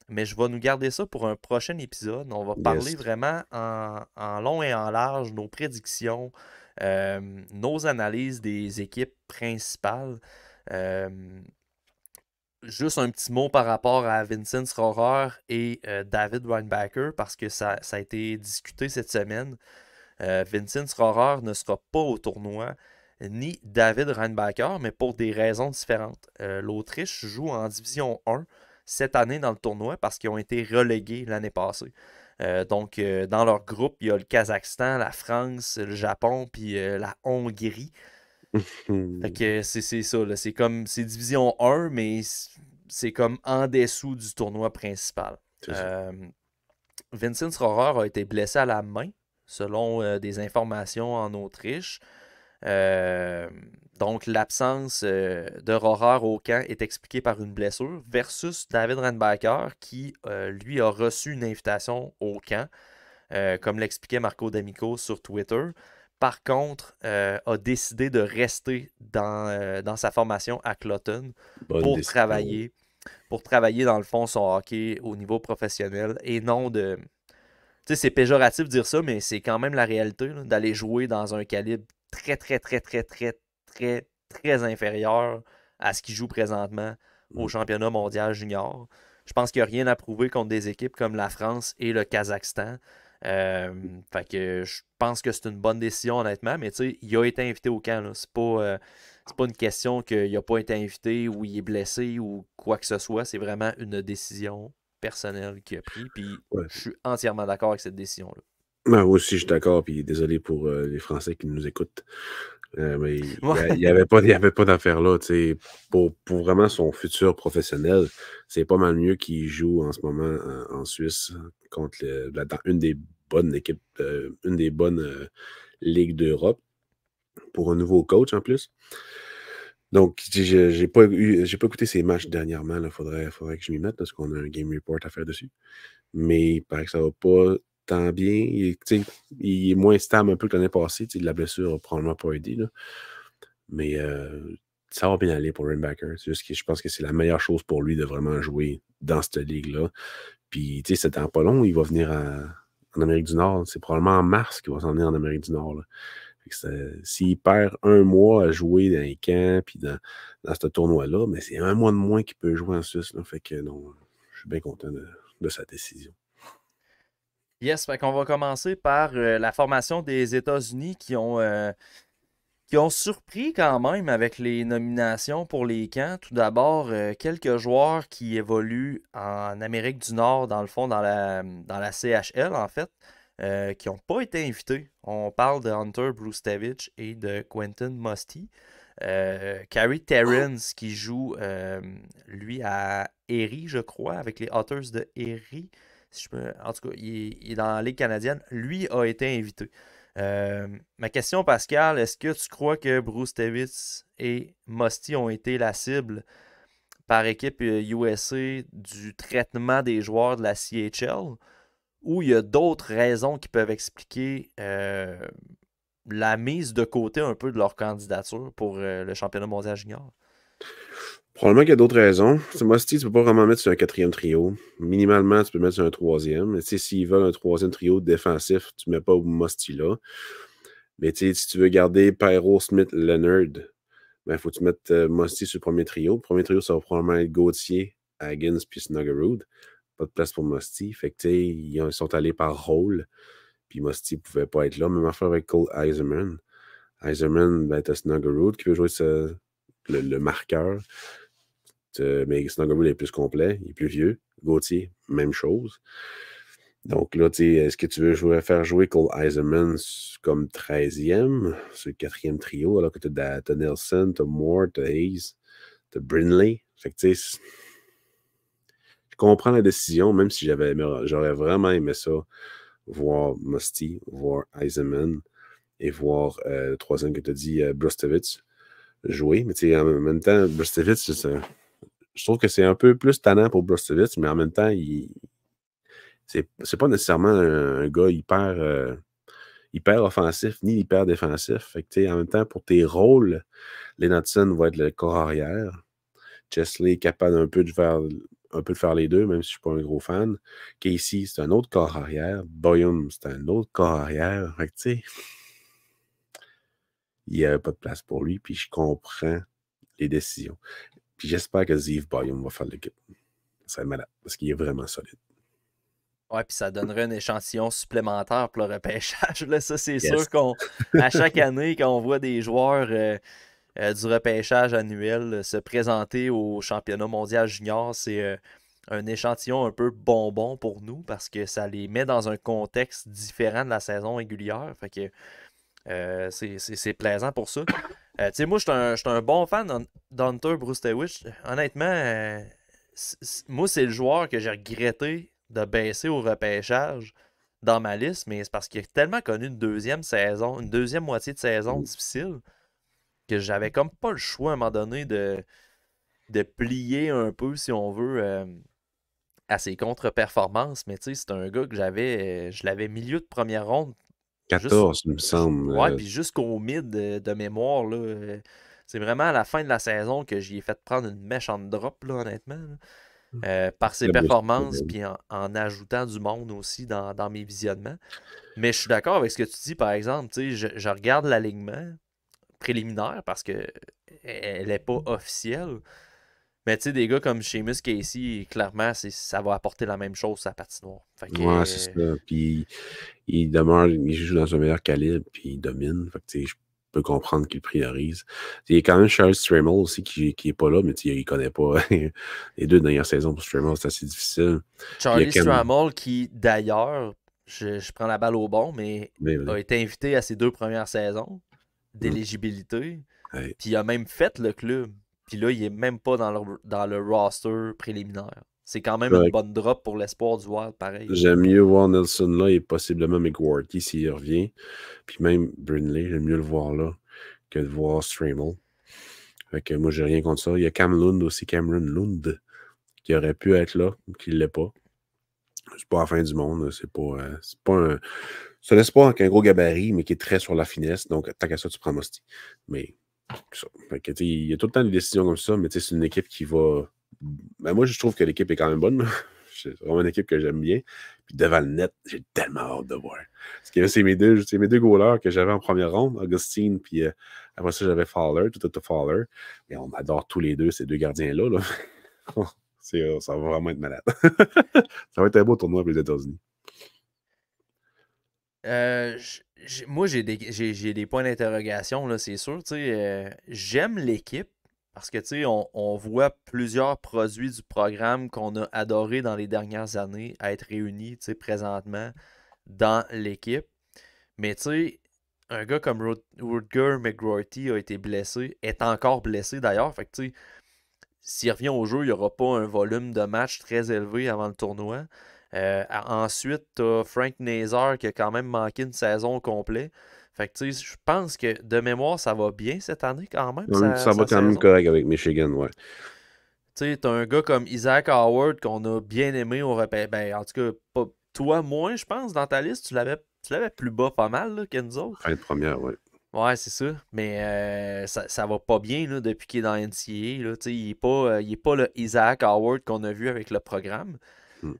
mais je vais nous garder ça pour un prochain épisode. On va parler vraiment en long et en large, nos prédictions, nos analyses des équipes principales. Juste un petit mot par rapport à Vincent Rohrer et David Reinbacher, parce que ça a été discuté cette semaine. Vincent Rohrer ne sera pas au tournoi, ni David Reinbacher, mais pour des raisons différentes. L'Autriche joue en Division 1 cette année dans le tournoi parce qu'ils ont été relégués l'année passée. Donc, dans leur groupe, il y a le Kazakhstan, la France, le Japon, puis la Hongrie. Fait que c'est ça, là. C'est Division 1, mais c'est comme en dessous du tournoi principal. Vincent Rohrer a été blessé à la main, selon des informations en Autriche. Donc, l'absence de Rohrer au camp est expliquée par une blessure versus David Rennbacker qui, lui, a reçu une invitation au camp, comme l'expliquait Marco D'Amico sur Twitter. Par contre, a décidé de rester dans sa formation à Cloton Bonne pour décision. travailler, pour travailler, dans le fond, son hockey au niveau professionnel et non de... Tu sais, c'est péjoratif de dire ça, mais c'est quand même la réalité, là, d'aller jouer dans un calibre très, très, très, très, très, très, très inférieur à ce qu'il joue présentement au Mm. championnat mondial junior. Je pense qu'il n'y a rien à prouver contre des équipes comme la France et le Kazakhstan. Euh, Fait que je pense que c'est une bonne décision, honnêtement, mais tu sais, il a été invité au camp, là. C'est pas une question qu'il n'a pas été invité ou il est blessé ou quoi que ce soit. C'est vraiment une décision personnelle qu'il a pris. Puis Ouais. je suis entièrement d'accord avec cette décision-là. Moi aussi, je suis d'accord, puis désolé pour les Français qui nous écoutent. Mais il Ouais. n'y avait pas, il y avait pas d'affaire là. Tu sais. Pour vraiment son futur professionnel, c'est pas mal mieux qu'il joue en ce moment en Suisse contre dans une des bonnes équipes, une des bonnes ligues d'Europe pour un nouveau coach en plus. Donc, j'ai pas écouté ces matchs dernièrement. Il faudrait que je m'y mette parce qu'on a un game report à faire dessus. Mais il paraît que ça va pas tant bien. Tu sais, il est moins stable un peu que l'année passée. Tu sais, la blessure a probablement pas aidé. Là. Mais ça va bien aller pour Rainbacker. C'est juste que je pense que c'est la meilleure chose pour lui de vraiment jouer dans cette ligue-là. Puis, tu sais, c'est dans pas long, il va venir en Amérique du Nord. C'est probablement en mars qu'il va s'en venir en Amérique du Nord. Là. S'il perd un mois à jouer dans les camps puis dans ce tournoi-là, mais c'est un mois de moins qu'il peut jouer en Suisse. Là. Fait que non, je suis bien content de sa décision. Yes, fait qu'on va commencer par la formation des États-Unis qui ont surpris quand même avec les nominations pour les camps. Tout d'abord, quelques joueurs qui évoluent en Amérique du Nord, dans le fond, dans la CHL, en fait, qui n'ont pas été invités. On parle de Hunter Brustevich et de Quentin Musty. Carey Terrence qui joue, lui, à Erie, je crois, avec les Otters de Erie. Si en tout cas, il est dans la Ligue canadienne. Lui a été invité. Ma question, Pascal, est-ce que tu crois que Bruce Davis et Musty ont été la cible par équipe USA du traitement des joueurs de la CHL ou il y a d'autres raisons qui peuvent expliquer la mise de côté un peu de leur candidature pour le championnat mondial junior? Probablement qu'il y a d'autres raisons. Musty, tu peux pas vraiment mettre sur un quatrième trio. Minimalement, tu peux mettre sur un troisième. Mais s'ils veulent un troisième trio défensif, tu mets pas Musty là. Mais si tu veux garder Pyro, Smith, Leonard, ben, faut que tu mettes Musty sur le premier trio. Le premier trio, ça va probablement être Gauthier, Higgins puis Snuggerud. Pas de place pour Musty. Fait que, ils sont allés par rôle. Puis Musty pouvait pas être là. Même affaire avec Cole Eiserman. Eiserman, ben, t'as Snuggerud qui peut jouer le marqueur. Mais Snuggerud est plus complet, il est plus vieux. Gauthier, même chose. Donc là, est-ce que tu veux faire jouer Cole Eiserman comme 13e, sur le quatrième trio, alors que tu as Nelson, tu as Moore, tu as Hayes, tu as Brinley. Fait que tu sais, je comprends la décision, même si j'aurais vraiment aimé ça, voir Musty, voir Eiserman et voir le troisième que tu as dit, Brustevich, jouer. Mais tu sais, en même temps, Brustevich, je trouve que c'est un peu plus tannant pour Brustevich, mais en même temps, c'est pas nécessairement un gars hyper offensif ni hyper défensif. Fait que, en même temps, pour tes rôles, Lennartson va être le corps arrière. Chesley est capable un peu de faire les deux, même si je suis pas un gros fan. Casey, c'est un autre corps arrière. Boyum, c'est un autre corps arrière. Fait que, tu sais, il n'y avait pas de place pour lui, puis je comprends les décisions. Puis j'espère que Zeev Boyum va faire l'équipe. Ça serait malade, parce qu'il est vraiment solide. Ouais, puis ça donnerait un échantillon supplémentaire pour le repêchage. Là, ça, c'est Yes. sûr qu'à chaque année, quand on voit des joueurs du repêchage annuel se présenter au championnat mondial junior, c'est un échantillon un peu bonbon pour nous parce que ça les met dans un contexte différent de la saison régulière. Fait que c'est plaisant pour ça. Tu sais, moi, je suis un bon fan d'Hunter Brustewich. Honnêtement, moi, c'est le joueur que j'ai regretté de baisser au repêchage dans ma liste, mais c'est parce qu'il a tellement connu une deuxième saison, une deuxième moitié de saison difficile que j'avais comme pas le choix à un moment donné de plier un peu, si on veut, à ses contre-performances. Mais tu sais, c'est un gars que je l'avais milieu de première ronde. Juste, 14, il me semble. ouais, puis jusqu'au mid de mémoire, là. C'est vraiment à la fin de la saison que j'y ai fait prendre une méchante drop, là, honnêtement. Là. Par ses Très beau performances, style. puis en ajoutant du monde aussi dans mes visionnements. Mais je suis d'accord avec ce que tu dis, par exemple. Tu sais, je regarde l'alignement préliminaire parce que elle n'est pas officielle. Mais tu sais, des gars comme Seamus Casey, clairement, ça va apporter la même chose à la patinoire. Fait Ouais, c'est que, ça. Puis il demeure, il joue dans un meilleur calibre, puis il domine. Fait que, tu sais, je peux comprendre qu'il priorise. Il y a quand même Charles Stramel aussi qui est pas là, mais tu sais, il connaît pas les 2 dernières saisons pour Stramel, c'est assez difficile. Puis il y a Charlie Stramel, qui d'ailleurs, je prends la balle au bon, mais a mais, été invité à ses 2 premières saisons hum, d'éligibilité. ouais. Puis il a même fait le club. Puis là, il est même pas dans le roster préliminaire. C'est quand même une Ouais, bonne drop pour l'espoir du Wild, pareil. j'aime mieux voir Nelson là et possiblement McWarty s'il revient. Puis même Brindley, j'aime mieux le voir là que de voir Stramel. Fait que moi, j'ai rien contre ça. Il y a Cam Lund aussi, Cameron Lund, qui aurait pu être là, qui ne l'est pas. C'est pas la fin du monde. C'est pas un. C'est un espoir avec un gros gabarit, mais qui est très sur la finesse. Donc, tant qu'à ça, tu prends Mosti. Mais, ça. Fait que, il y a tout le temps des décisions comme ça, mais c'est une équipe qui va. Ben, moi, je trouve que l'équipe est quand même bonne. C'est vraiment une équipe que j'aime bien. Puis devant le net, j'ai tellement hâte de voir. Parce que c'est mes deux goalers que j'avais en première ronde, Augustine, puis après ça, j'avais Fowler, tout Fowler. Et on adore tous les deux ces 2 gardiens-là. Là. Ça va vraiment être malade. Ça va être un beau tournoi pour les États-Unis. Moi, j'ai des points d'interrogation, là, c'est sûr. Tu sais, j'aime l'équipe parce que tu sais, on voit plusieurs produits du programme qu'on a adoré dans les dernières années à être réunis, tu sais, présentement dans l'équipe. Mais tu sais, un gars comme Rutger McGroarty a été blessé, est encore blessé d'ailleurs. Fait que tu sais, s'il revient au jeu, il n'y aura pas un volume de match très élevé avant le tournoi. Ensuite, tu as Frank Nazar qui a quand même manqué une saison complète. Fait que tu sais, je pense que de mémoire, ça va bien cette année quand même, Ça va sa quand même saison. correct avec Michigan, ouais. Tu sais, t'as un gars comme Isaac Howard qu'on a bien aimé au repêchage. Ben, en tout cas, toi, moins, je pense, dans ta liste, tu l'avais plus bas pas mal là, que nous autres. Fin de première, ouais. Ouais, c'est ça. Mais ça va pas bien là, depuis qu'il est dans NCAA. Là. Tu sais, il est pas le Isaac Howard qu'on a vu avec le programme. Hmm.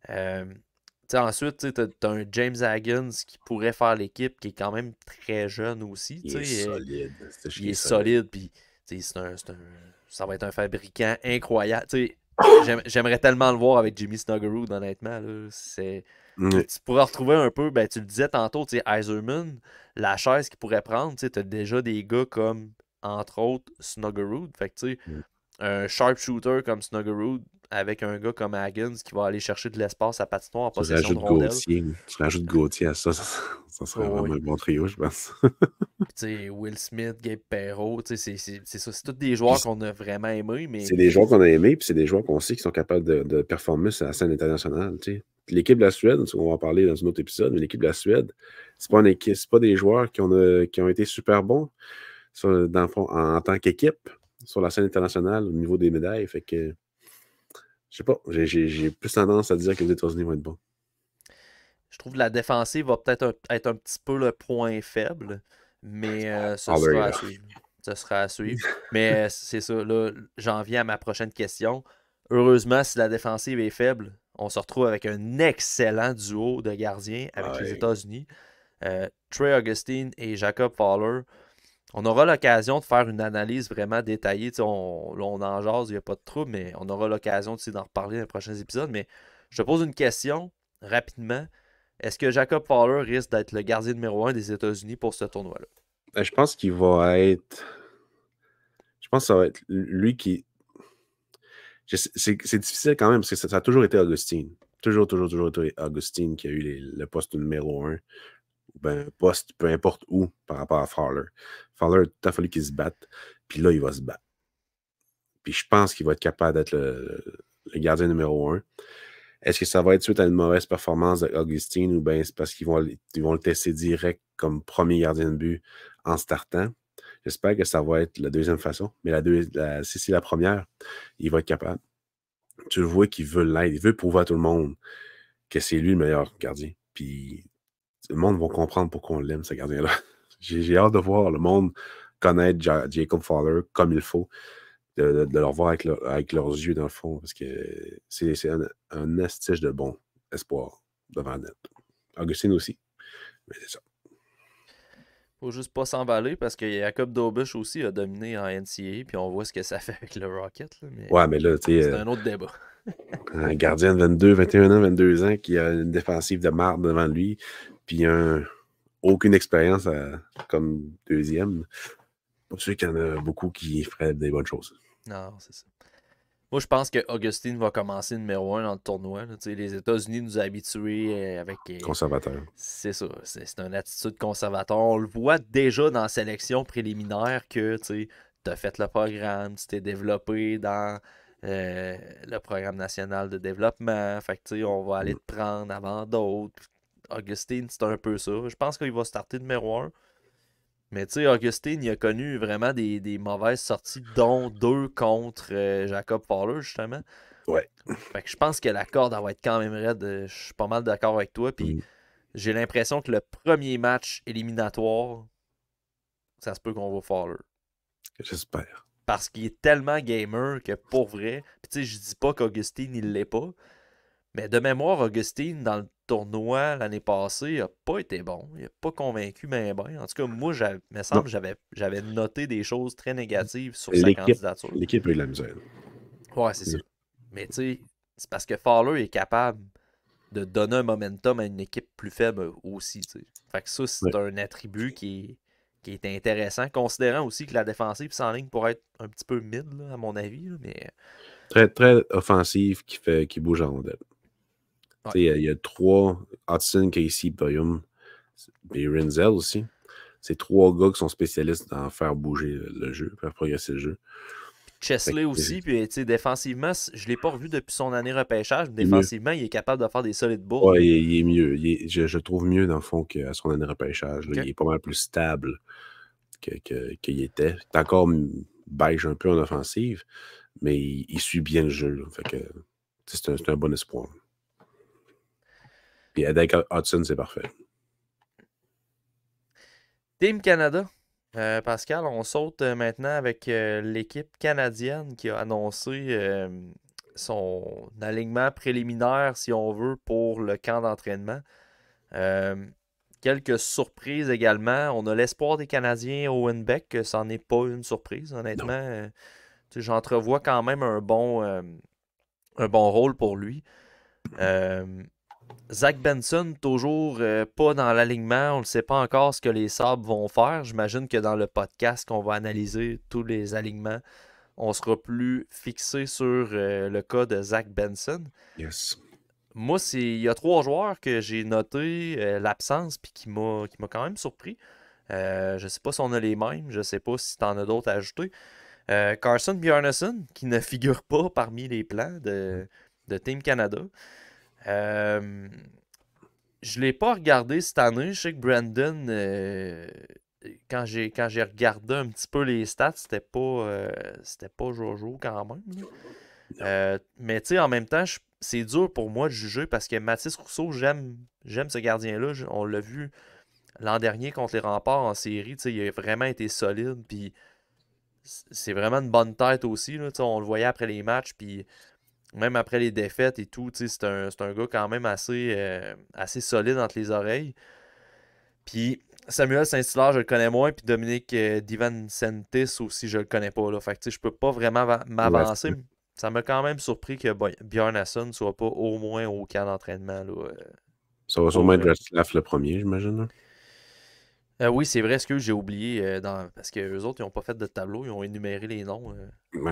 Tu sais, ensuite, tu as un James Haggins qui pourrait faire l'équipe, qui est quand même très jeune aussi. Il Tu est sais, solide. il Il est est solide. solide, puis tu sais, ça va être un fabricant incroyable. Tu sais, j'aimerais tellement le voir avec Jimmy Snuggerud, honnêtement. Là. Puis Ouais. tu pourrais retrouver un peu, ben, tu le disais tantôt, tu sais, Iserman, la chaise qu'il pourrait prendre. Tu as déjà des gars comme, entre autres, Snuggerud. Fait que, tu sais, un sharpshooter comme Snuggerud avec un gars comme Haggins qui va aller chercher de l'espace à patinoire en possession de rondelles. Tu rajoutes Gauthier à ça, ça serait Oh, vraiment un oui. bon trio, je pense. Puis, tu sais, Will Smith, Gabe Perreault, tu sais, c'est ça. C'est tous des joueurs qu'on a vraiment aimés, mais C'est des joueurs qu'on a aimés, puis c'est des joueurs qu'on sait qui sont capables de performer sur la scène internationale. Tu sais. L'équipe de la Suède, on va en parler dans un autre épisode, mais l'équipe de la Suède, c'est pas une équipe, c'est pas des joueurs qui ont été super bons dans le fond, en tant qu'équipe sur la scène internationale au niveau des médailles. Fait que je sais pas, j'ai plus tendance à dire que les États-Unis vont être bons. je trouve que la défensive va peut-être être un petit peu le point faible, mais ce Ah, sera ben, à suivre. Ce sera à suivre. Mais c'est ça, là, j'en viens à ma prochaine question. Heureusement, si la défensive est faible, on se retrouve avec un excellent duo de gardiens avec les ouais. États-Unis. Trey Augustine et Jacob Fowler. On aura l'occasion de faire une analyse vraiment détaillée. Là, on en jase, il n'y a pas de trouble, mais on aura l'occasion d'en reparler dans les prochains épisodes. Mais je te pose une question rapidement. Est-ce que Jacob Fowler risque d'être le gardien numéro 1 des États-Unis pour ce tournoi-là? Ben, je pense qu'il va être. Je pense que ça va être lui qui. C'est difficile quand même parce que ça a toujours été Augustine. Toujours été Augustine qui a eu le poste numéro 1. Ben, poste, peu importe où, par rapport à Fowler. Fowler, il a fallu qu'il se batte. Puis là, il va se battre. Puis je pense qu'il va être capable d'être le gardien numéro 1. Est-ce que ça va être suite à une mauvaise performance d'Augustine ou bien c'est parce qu'ils vont le tester direct comme premier gardien de but en startant? J'espère que ça va être la deuxième façon. Mais si c'est la première, il va être capable. Tu le vois qu'il veut l'être. Il veut prouver à tout le monde que c'est lui le meilleur gardien. Puis le monde va comprendre pourquoi on l'aime, ce gardien-là. J'ai hâte de voir le monde connaître Jacob Fowler comme il faut, de le revoir avec leurs yeux dans le fond, parce que c'est un astiche de bon espoir devant le net. Augustine aussi, mais c'est ça. Faut juste pas s'emballer parce que Jacob Dobush aussi a dominé en NCAA, puis on voit ce que ça fait avec le Rocket. Là, mais ouais, mais là, tu sais. C'est un autre débat. Un gardien de 21 ans, 22 ans qui a une défensive de marde devant lui, puis aucune expérience comme deuxième. Pas sûr qu'il y en a beaucoup qui feraient des bonnes choses. Non, c'est ça. Moi, je pense que Augustine va commencer numéro 1 dans le tournoi. Là. Les États-Unis nous ont habitués avec. Conservateur. C'est ça. C'est une attitude conservateur. On le voit déjà dans la sélection préliminaire que tu as fait le programme, tu t'es développé dans le programme national de développement. Fait que on va aller te prendre avant d'autres. Augustine, c'est un peu ça. Je pense qu'il va starter numéro 1. Mais tu sais, Augustine, il a connu vraiment des mauvaises sorties, dont 2 contre Jacob Fowler, justement. Ouais. Fait que je pense que la corde, elle va être quand même raide. Je suis pas mal d'accord avec toi. Puis j'ai l'impression que le premier match éliminatoire, ça se peut qu'on va Fowler. J'espère. Parce qu'il est tellement gamer que pour vrai, puis tu sais, je dis pas qu'Augustine, il l'est pas. Mais de mémoire, Augustine, dans le tournoi l'année passée, il n'a pas été bon. Il n'a pas convaincu bien. En tout cas, moi, il me semble que j'avais noté des choses très négatives sur sa candidature. L'équipe a eu de la misère. Ouais, c'est ça. Mais tu sais, c'est parce que Fowler est capable de donner un momentum à une équipe plus faible aussi. T'sais. Fait que ça, c'est un attribut qui est intéressant, considérant aussi que la défensive sans ligne pourrait être un petit peu mid, là, à mon avis. Là, mais... Très, très offensive qui bouge en rondelle. Ouais. Il y a 3, Hudson, Casey, Boyum, et Renzel aussi. C'est 3 gars qui sont spécialistes dans faire bouger le jeu, faire progresser le jeu. Chesley aussi, puis défensivement, je ne l'ai pas revu depuis son année repêchage, mais défensivement, il est capable de faire des solides balls. Ouais, il est mieux. Je trouve mieux, dans le fond, qu'à son année repêchage. Là, il est pas mal plus stable qu'il était. Il est encore beige un peu en offensive, mais il suit bien le jeu. Là. Fait que c'est un bon espoir. Puis avec Hudson, c'est parfait. Team Canada. Pascal, on saute maintenant avec l'équipe canadienne qui a annoncé son alignement préliminaire, si on veut, pour le camp d'entraînement. Quelques surprises également. On a l'espoir des Canadiens, Owen Beck, que ça n'en est pas une surprise, honnêtement. J'entrevois quand même un bon rôle pour lui. Zach Benson, toujours pas dans l'alignement. On ne sait pas encore ce que les Sabres vont faire. J'imagine que dans le podcast qu'on va analyser tous les alignements, on sera plus fixé sur le cas de Zach Benson. Yes. Moi, il y a 3 joueurs que j'ai noté l'absence puis qui m'a quand même surpris. Je ne sais pas si on a les mêmes. Je ne sais pas si tu en as d'autres à ajouter. Carson Bjarnason, qui ne figure pas parmi les plans de Team Canada. Je ne l'ai pas regardé cette année. Je sais que Brandon, quand j'ai regardé un petit peu les stats, c'était pas Jojo quand même. Mais tu sais, en même temps, c'est dur pour moi de juger parce que Mathis Rousseau, j'aime ce gardien-là. On l'a vu l'an dernier contre les Remparts en série. Il a vraiment été solide. Puis c'est vraiment une bonne tête aussi. Là, on le voyait après les matchs. Puis même après les défaites et tout, c'est un gars quand même assez solide entre les oreilles. Puis Samuel Saint-Hilaire, je le connais moins. Puis Dominique Divancentis aussi, je le connais pas. Là. Fait que je peux pas vraiment m'avancer. Ouais, ça m'a quand même surpris que Bjarnason ne soit pas au moins au camp d'entraînement. Là, ça va sûrement être Ratzlaff le premier, j'imagine. Oui, c'est vrai, ce que j'ai oublié, parce qu'eux autres, ils n'ont pas fait de tableau, ils ont énuméré les noms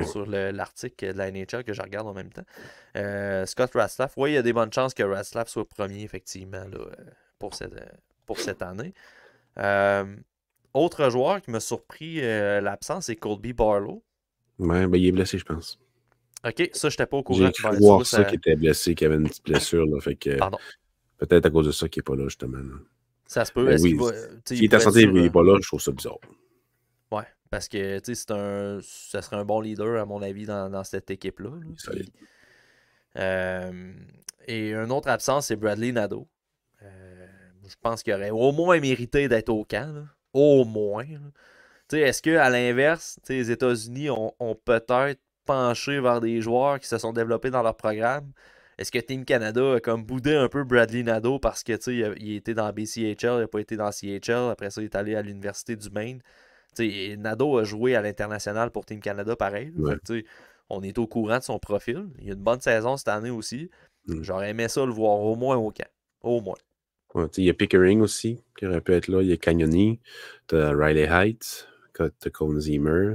sur l'article de la NHL que je regarde en même temps. Scott Ratzlaff, oui, il y a des bonnes chances que Ratzlaff soit premier, effectivement, là, pour cette année. Autre joueur qui m'a surpris l'absence, c'est Colby Barlow. Ouais, ben, il est blessé, je pense. OK, ça, je n'étais pas au courant. J'ai cru voir ça qu'il était blessé, qu'il avait une petite blessure. Là, fait que, peut-être à cause de ça qu'il n'est pas là, justement. Là. Ça se peut. Est-ce qu'il va. S'il est à santé et il n'est pas là, je trouve ça bizarre. Ouais. parce que ça serait un bon leader, à mon avis, dans cette équipe-là. Puis, et une autre absence, c'est Bradley Nadeau. Je pense qu'il aurait au moins mérité d'être au camp. Là. Au moins. Est-ce qu'à l'inverse, les États-Unis ont peut-être penché vers des joueurs qui se sont développés dans leur programme? Est-ce que Team Canada a comme boudé un peu Bradley Nadeau parce que il était dans BCHL, il n'a pas été dans CHL, après ça il est allé à l'Université du Maine. Nadeau a joué à l'international pour Team Canada pareil. Ouais. Fait que, on est au courant de son profil. Il a une bonne saison cette année aussi. J'aurais aimé ça le voir au moins au camp. Au moins. Ouais, il y a Pickering aussi qui aurait pu être là. Il y a Cagnoni, t'as Riley Height, t'as Cole Zimmer,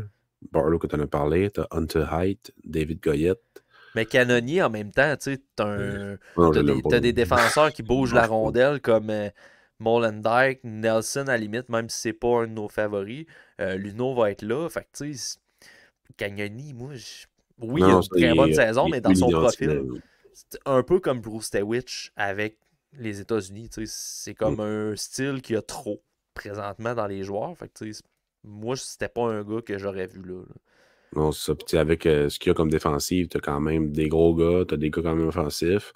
Barlow que tu en as parlé, t'as Hunter Height, David Goyette. Mais Canonier, en même temps, tu sais, t'as des défenseurs qui bougent la rondelle comme Molendyk, Nelson à la limite, même si c'est pas un de nos favoris. Luno va être là. Fait que, tu sais, Cagnoni, moi, oui, il a une très bonne saison, mais dans son profil, c'est un peu comme Bruce Stewich avec les États-Unis. Tu sais, c'est comme un style qui a trop présentement dans les joueurs. Fait que, tu sais, moi, c'était pas un gars que j'aurais vu là. Non, c'est ça. Puis avec ce qu'il y a comme défensive, tu as quand même des gros gars, tu as des gars quand même offensifs.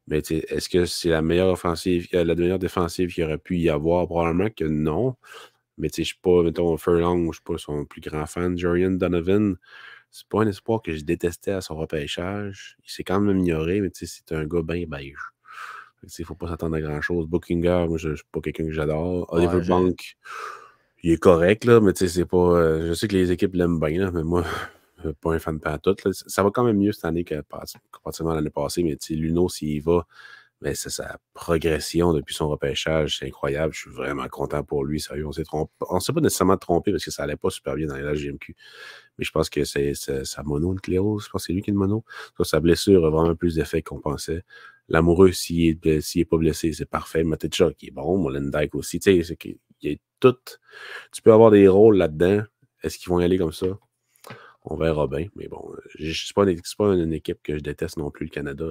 Mais est-ce que c'est la meilleure offensive, la meilleure défensive qu'il aurait pu y avoir? Probablement que non. Mais je ne suis pas, mettons, Furlong, je ne suis pas son plus grand fan. Jorian Donovan, c'est pas un espoir que je détestais à son repêchage. Il s'est quand même amélioré, mais c'est un gars bien beige. Il ne faut pas s'attendre à grand-chose. Buckinger, moi, je ne suis pas quelqu'un que j'adore. Oliver Bank, il est correct, là, mais c'est pas. Je sais que les équipes l'aiment bien, là, mais moi, je suis pas un fan de pantoute. Ça va quand même mieux cette année que comparativement à l'année passée, mais Luno, s'il va, mais c'est sa progression depuis son repêchage, c'est incroyable. Je suis vraiment content pour lui, sérieux. On ne s'est pas nécessairement trompé parce que ça allait pas super bien dans la GMQ. Mais je pense que c'est sa mono de Cléo. Je pense que c'est lui qui est le mono. Sa blessure a vraiment plus d'effet qu'on pensait. L'amoureux, s'il est pas blessé, c'est parfait. Matechuk, qui est bon. Molendyk aussi. Tu sais, il y a tout. Tu peux avoir des rôles là-dedans. Est-ce qu'ils vont y aller comme ça? On verra bien. Mais bon, c'est pas une équipe que je déteste non plus, le Canada.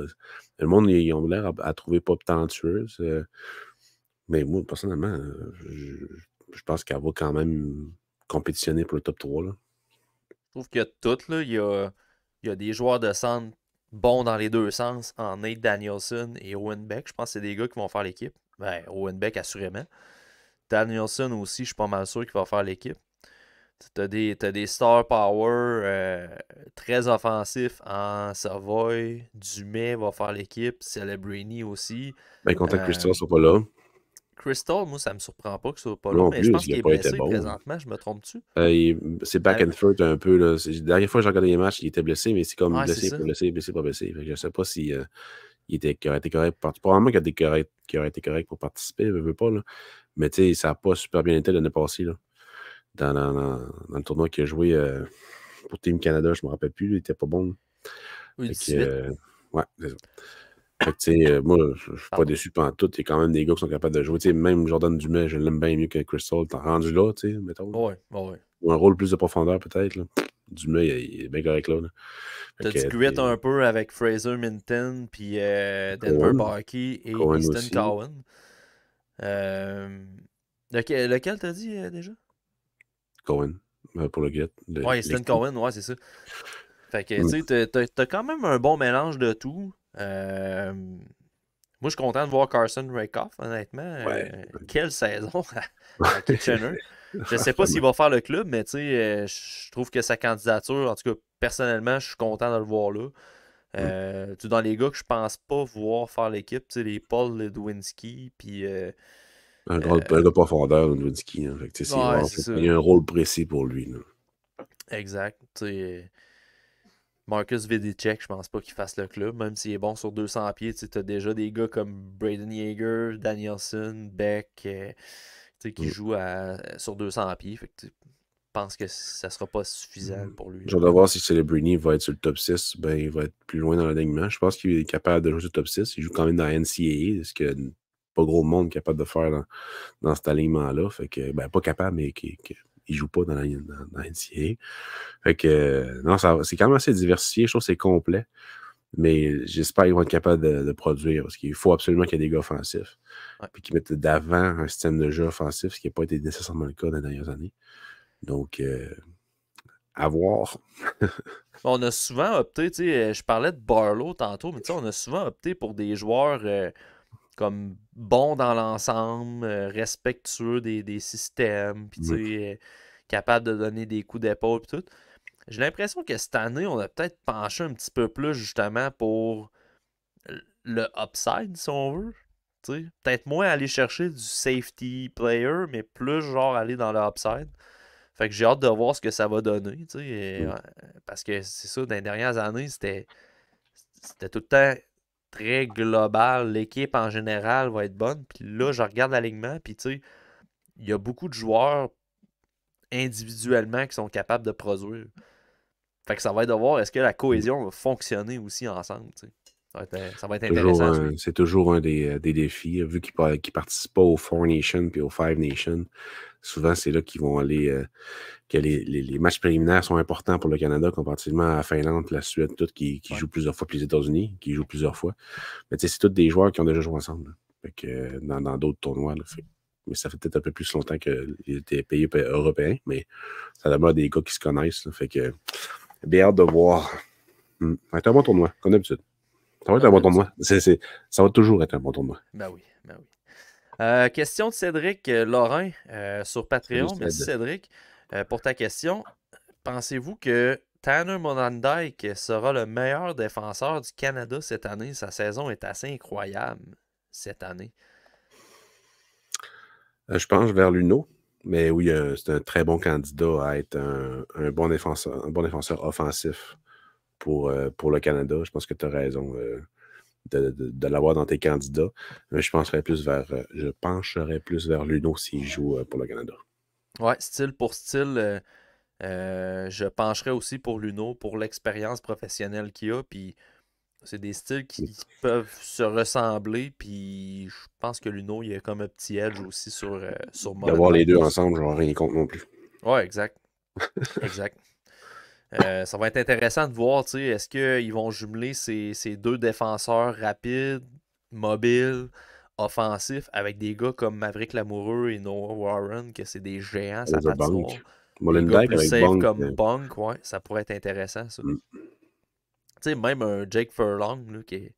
Le monde, ils ont l'air à trouver pas talentueuse. Mais moi, personnellement, je pense qu'elle va quand même compétitionner pour le top 3. Là. Je trouve qu'il y a tout. Là. Il y a des joueurs de centre bons dans les deux sens en Nate Danielson et Owen Beck. Je pense que c'est des gars qui vont faire l'équipe. Ben, Owen Beck, assurément. Danielson aussi, je suis pas mal sûr qu'il va faire l'équipe. T'as des star power très offensifs en Savoy. Dumais va faire l'équipe. Celebrini aussi. Ben, content que Crystal soit pas là. Crystal, moi, ça me surprend pas que ce soit pas là. Mais plus, je pense qu'il est blessé présentement. Je me trompe-tu? C'est back and forth un peu. Là. La dernière fois que j'ai regardé les matchs, il était blessé, mais c'est comme blessé, pas blessé, blessé, pas blessé. Fait que je sais pas si il aurait été correct pour probablement qu'il aurait été correct pour participer, je veux pas. Là. Mais tu sais, ça n'a pas super bien été l'année passée. Là. Dans le tournoi qu'il a joué pour Team Canada, je ne me rappelle plus, il était pas bon. Oui, ouais, c'est ça. Fait que, moi, je ne suis pas déçu pendant tout. Il y a quand même des gars qui sont capables de jouer. T'sais, même Jordan Dumais, je l'aime bien mieux que Crystal. T'as rendu là, tu sais, mettons. Oui. Ou un rôle plus de profondeur, peut-être. Là. Dumais, il est bien correct là. T'as du grit un peu avec Fraser Minton, puis Denver Barkey et Easton Cowan. Lequel t'as dit déjà? Cowan, pour le grit. Ouais, Easton Cowan, ouais, c'est ça. Fait que, tu sais, t'as quand même un bon mélange de tout. Moi, je suis content de voir Carson Rakoff, honnêtement. Quelle saison à Kitchener. Je sais pas s'il va faire le club, mais tu sais, je trouve que sa candidature, en tout cas, personnellement, je suis content de le voir là. Dans les gars que je pense pas voir faire l'équipe, tu sais, les Paul Ledwinski, puis... un gars profondeur, Ledwinski. Hein, il y a un rôle précis pour lui. Là. Exact. Tu sais... Marcus Vidicek, je pense pas qu'il fasse le club, même s'il est bon sur 200 pieds. Tu as déjà des gars comme Braden Yeager, Danielson, Beck, qui jouent sur 200 pieds. Fait que, je pense que ça sera pas suffisant pour lui. Je vais voir si Celebrini va être sur le top 6. Ben, il va être plus loin dans l'alignement. Je pense qu'il est capable de jouer sur le top 6. Il joue quand même dans la NCAA, ce que pas gros monde capable de faire dans cet alignement-là. Fait que, ben, pas capable, mais il joue pas dans la NCAA. Fait que, non, c'est quand même assez diversifié. Je trouve que c'est complet. Mais j'espère qu'ils vont être capables de produire parce qu'il faut absolument qu'il y ait des gars offensifs. Puis qu'ils mettent d'avant un système de jeu offensif, ce qui n'a pas été nécessairement le cas dans les dernières années. Donc, à voir. On a souvent opté, tu sais, je parlais de Barlow tantôt, mais tu sais, on a souvent opté pour des joueurs comme bons dans l'ensemble, respectueux des systèmes, puis tu Mm. sais, capables de donner des coups d'épaule, puis tout. J'ai l'impression que cette année, on a peut-être penché un petit peu plus justement pour le upside, si on veut. Tu sais, peut-être moins aller chercher du safety player, mais plus genre aller dans le upside. Fait que j'ai hâte de voir ce que ça va donner, tu sais, parce que c'est ça, dans les dernières années, c'était tout le temps très global. L'équipe en général va être bonne. Puis là, je regarde l'alignement, puis tu sais, il y a beaucoup de joueurs individuellement qui sont capables de produire. Fait que ça va être de voir est-ce que la cohésion va fonctionner aussi ensemble, tu sais. Ça va être intéressant à suivre. C'est toujours un des défis, vu qu'ils ne participent pas aux Four Nations puis aux Five Nations. Souvent, c'est là qu'ils vont aller, que les matchs préliminaires sont importants pour le Canada, comparativement à la Finlande, la Suède, tout, qui jouent plusieurs fois, puis les États-Unis, qui jouent plusieurs fois. Mais tu sais, c'est tous des joueurs qui ont déjà joué ensemble, là. Fait que, dans d'autres tournois. Là, mais ça fait peut-être un peu plus longtemps que les pays européens, mais ça demeure des gars qui se connaissent. Là, fait que, bien hâte de voir. Ça va être un bon tournoi, comme d'habitude. Ça va être un bon tournoi. Ça va toujours être un bon tournoi. Ben oui, ben oui. Question de Cédric Lorrain sur Patreon. Salut, Merci Ced. Cédric pour ta question. Pensez-vous que Tanner Monandijk sera le meilleur défenseur du Canada cette année? Sa saison est assez incroyable cette année. Je penche vers Luno, mais oui, c'est un très bon candidat à être un bon défenseur offensif pour le Canada. Je pense que tu as raison de l'avoir dans tes candidats. Mais je pencherais plus vers Luno s'il joue pour le Canada. Ouais, style pour style, je pencherais aussi pour Luno, pour l'expérience professionnelle qu'il a. Puis c'est des styles qui peuvent se ressembler. Puis je pense que Luno, il a comme un petit edge aussi sur D'avoir les Monandijk deux aussi. ensemble, je n'aurai rien contre non plus. Ouais, exact. Exact. Ça va être intéressant de voir, tu sais, est-ce qu'ils vont jumeler ces deux défenseurs rapides, mobiles, offensifs, avec des gars comme Maverick Lamoureux et Noah Warren, que c'est des géants, ça Avec The patinoire. Bank. Des gars Molenbeek plus avec safe Bank. comme Bunk, ouais, ça pourrait être intéressant, ça. Tu sais, même un Jake Furlong, là, qui est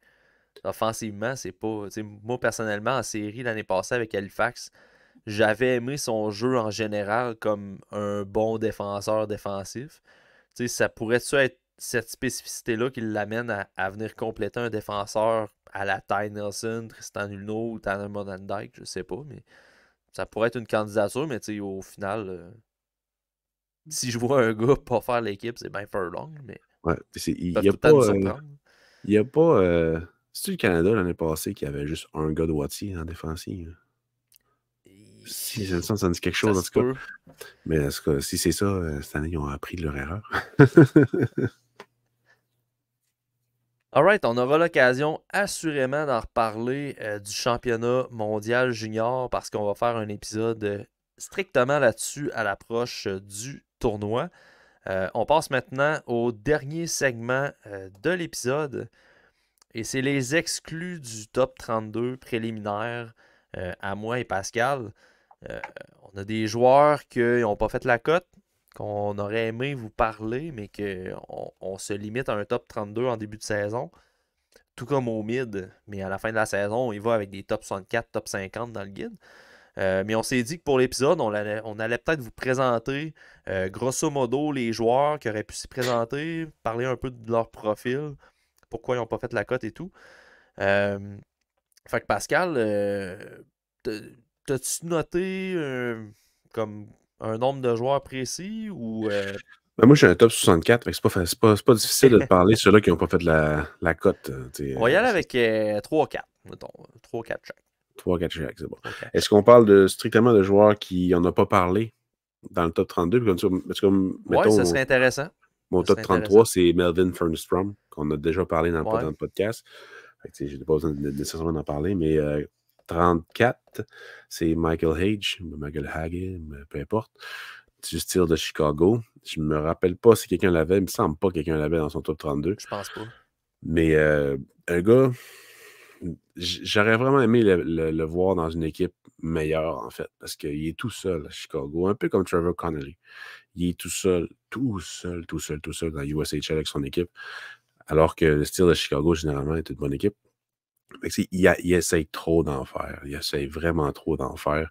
offensivement, c'est pas. Tu sais, moi, personnellement, en série l'année passée avec Halifax, j'avais aimé son jeu en général comme un bon défenseur défensif. Tu sais, ça pourrait-tu être cette spécificité-là qui l'amène à venir compléter un défenseur à la Ty Nelson, Tristan Hulno ou Tanner Monandijk, je sais pas, mais ça pourrait être une candidature, mais tu sais, au final, si je vois un gars pas faire l'équipe, c'est bien Furlong, mais Ouais, ils il peuvent n'y a tout le temps nous pas. surprendre. Il n'y a pas. C'est-tu le Canada l'année passée qui avait juste un gars de Wattier en défensive? Si, ça me dit quelque chose, Ça en se tout cas. peut. Mais en tout cas, si c'est ça, cette année, ils ont appris de leur erreur. Alright, on aura l'occasion assurément d'en reparler du championnat mondial junior parce qu'on va faire un épisode strictement là-dessus à l'approche du tournoi. On passe maintenant au dernier segment de l'épisode et c'est les exclus du top 32 préliminaire à moi et Pascal. On a des joueurs qui n'ont pas fait la cote, qu'on aurait aimé vous parler, mais qu'on se limite à un top 32 en début de saison. Tout comme au mid, mais à la fin de la saison, on y va avec des top 64, top 50 dans le guide. Mais on s'est dit que pour l'épisode, on allait peut-être vous présenter grosso modo les joueurs qui auraient pu s'y présenter, parler un peu de leur profil, pourquoi ils n'ont pas fait la cote et tout. Euh, Fait que Pascal, t'as-tu noté comme un nombre de joueurs précis ou Ben, moi, je suis un top 64, fait que c'est pas difficile de te parler ceux-là qui n'ont pas fait la cote. on va y aller avec 3-4, mettons. 3-4 chaque. 3-4 chaque, c'est bon. 3-4 Est-ce qu'on parle strictement de joueurs qui n'en ont pas parlé dans le top 32? Ouais, ça serait intéressant. Mon top 33, c'est Melvin Fernstrom, qu'on a déjà parlé dans le podcast. Je n'ai pas besoin nécessairement d'en parler, mais 34, c'est Michael Hage, peu importe, du style de Chicago. Je me rappelle pas si quelqu'un l'avait, il me semble pas que quelqu'un l'avait dans son top 32. Je pense pas. Mais un gars, J'aurais vraiment aimé le voir dans une équipe meilleure, en fait, parce qu'il est tout seul à Chicago, un peu comme Trevor Connolly. Il est tout seul, tout seul, tout seul, tout seul dans USHL avec son équipe, alors que le style de Chicago, généralement, est une bonne équipe. Fait que, il essaye trop d'en faire. Il essaye vraiment trop d'en faire.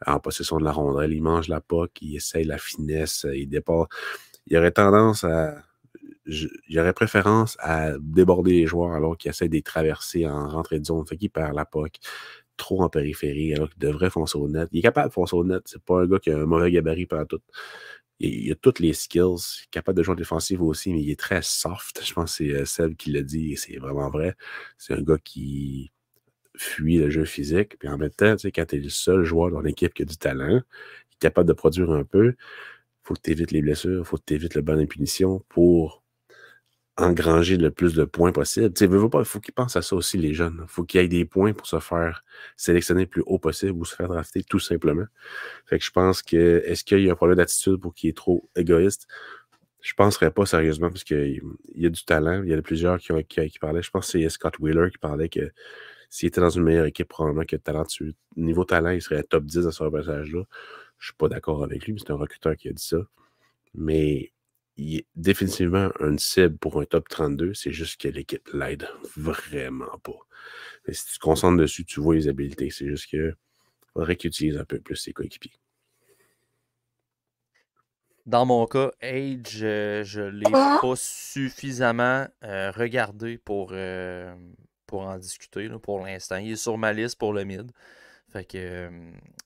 En possession de la rondelle, il mange la puck, il essaye la finesse, il dépasse. Il aurait tendance à. Il aurait préférence à déborder les joueurs alors qu'il essaie de les traverser en rentrée de zone. Fait qu'il perd la puck trop en périphérie alors qu'il devrait foncer au net. Il est capable de foncer au net. C'est pas un gars qui a un mauvais gabarit pendant tout. Il a toutes les skills, capable de jouer en défensive aussi, mais il est très soft. Je pense que c'est Seb qui l'a dit et c'est vraiment vrai. C'est un gars qui fuit le jeu physique. Puis en même temps, tu sais, quand tu es le seul joueur dans l'équipe qui a du talent, qui est capable de produire un peu, il faut que tu évites les blessures, il faut que tu évites le banc d'impunition pour engranger le plus de points possible. Tu sais, veux pas, il faut qu'ils pensent à ça aussi, les jeunes. Il faut qu'il y ait des points pour se faire sélectionner le plus haut possible ou se faire drafter, tout simplement. Fait que je pense que, est-ce qu'il y a un problème d'attitude pour qu'il est trop égoïste? Je ne penserais pas sérieusement, parce qu'il y a du talent. Il y en a plusieurs qui parlaient. Je pense que c'est Scott Wheeler qui parlait que s'il était dans une meilleure équipe, probablement que talentueux. Niveau talent, il serait top 10 à ce passage-là. Je suis pas d'accord avec lui, mais c'est un recruteur qui a dit ça. Mais il est définitivement une cible pour un top 32. C'est juste que l'équipe l'aide vraiment pas. Mais si tu te concentres dessus, tu vois les habiletés. C'est juste que faudrait qu'il utilise un peu plus ses coéquipiers. Dans mon cas, Age, je ne l'ai pas suffisamment regardé pour en discuter là, pour l'instant. Il est sur ma liste pour le mid. Fait que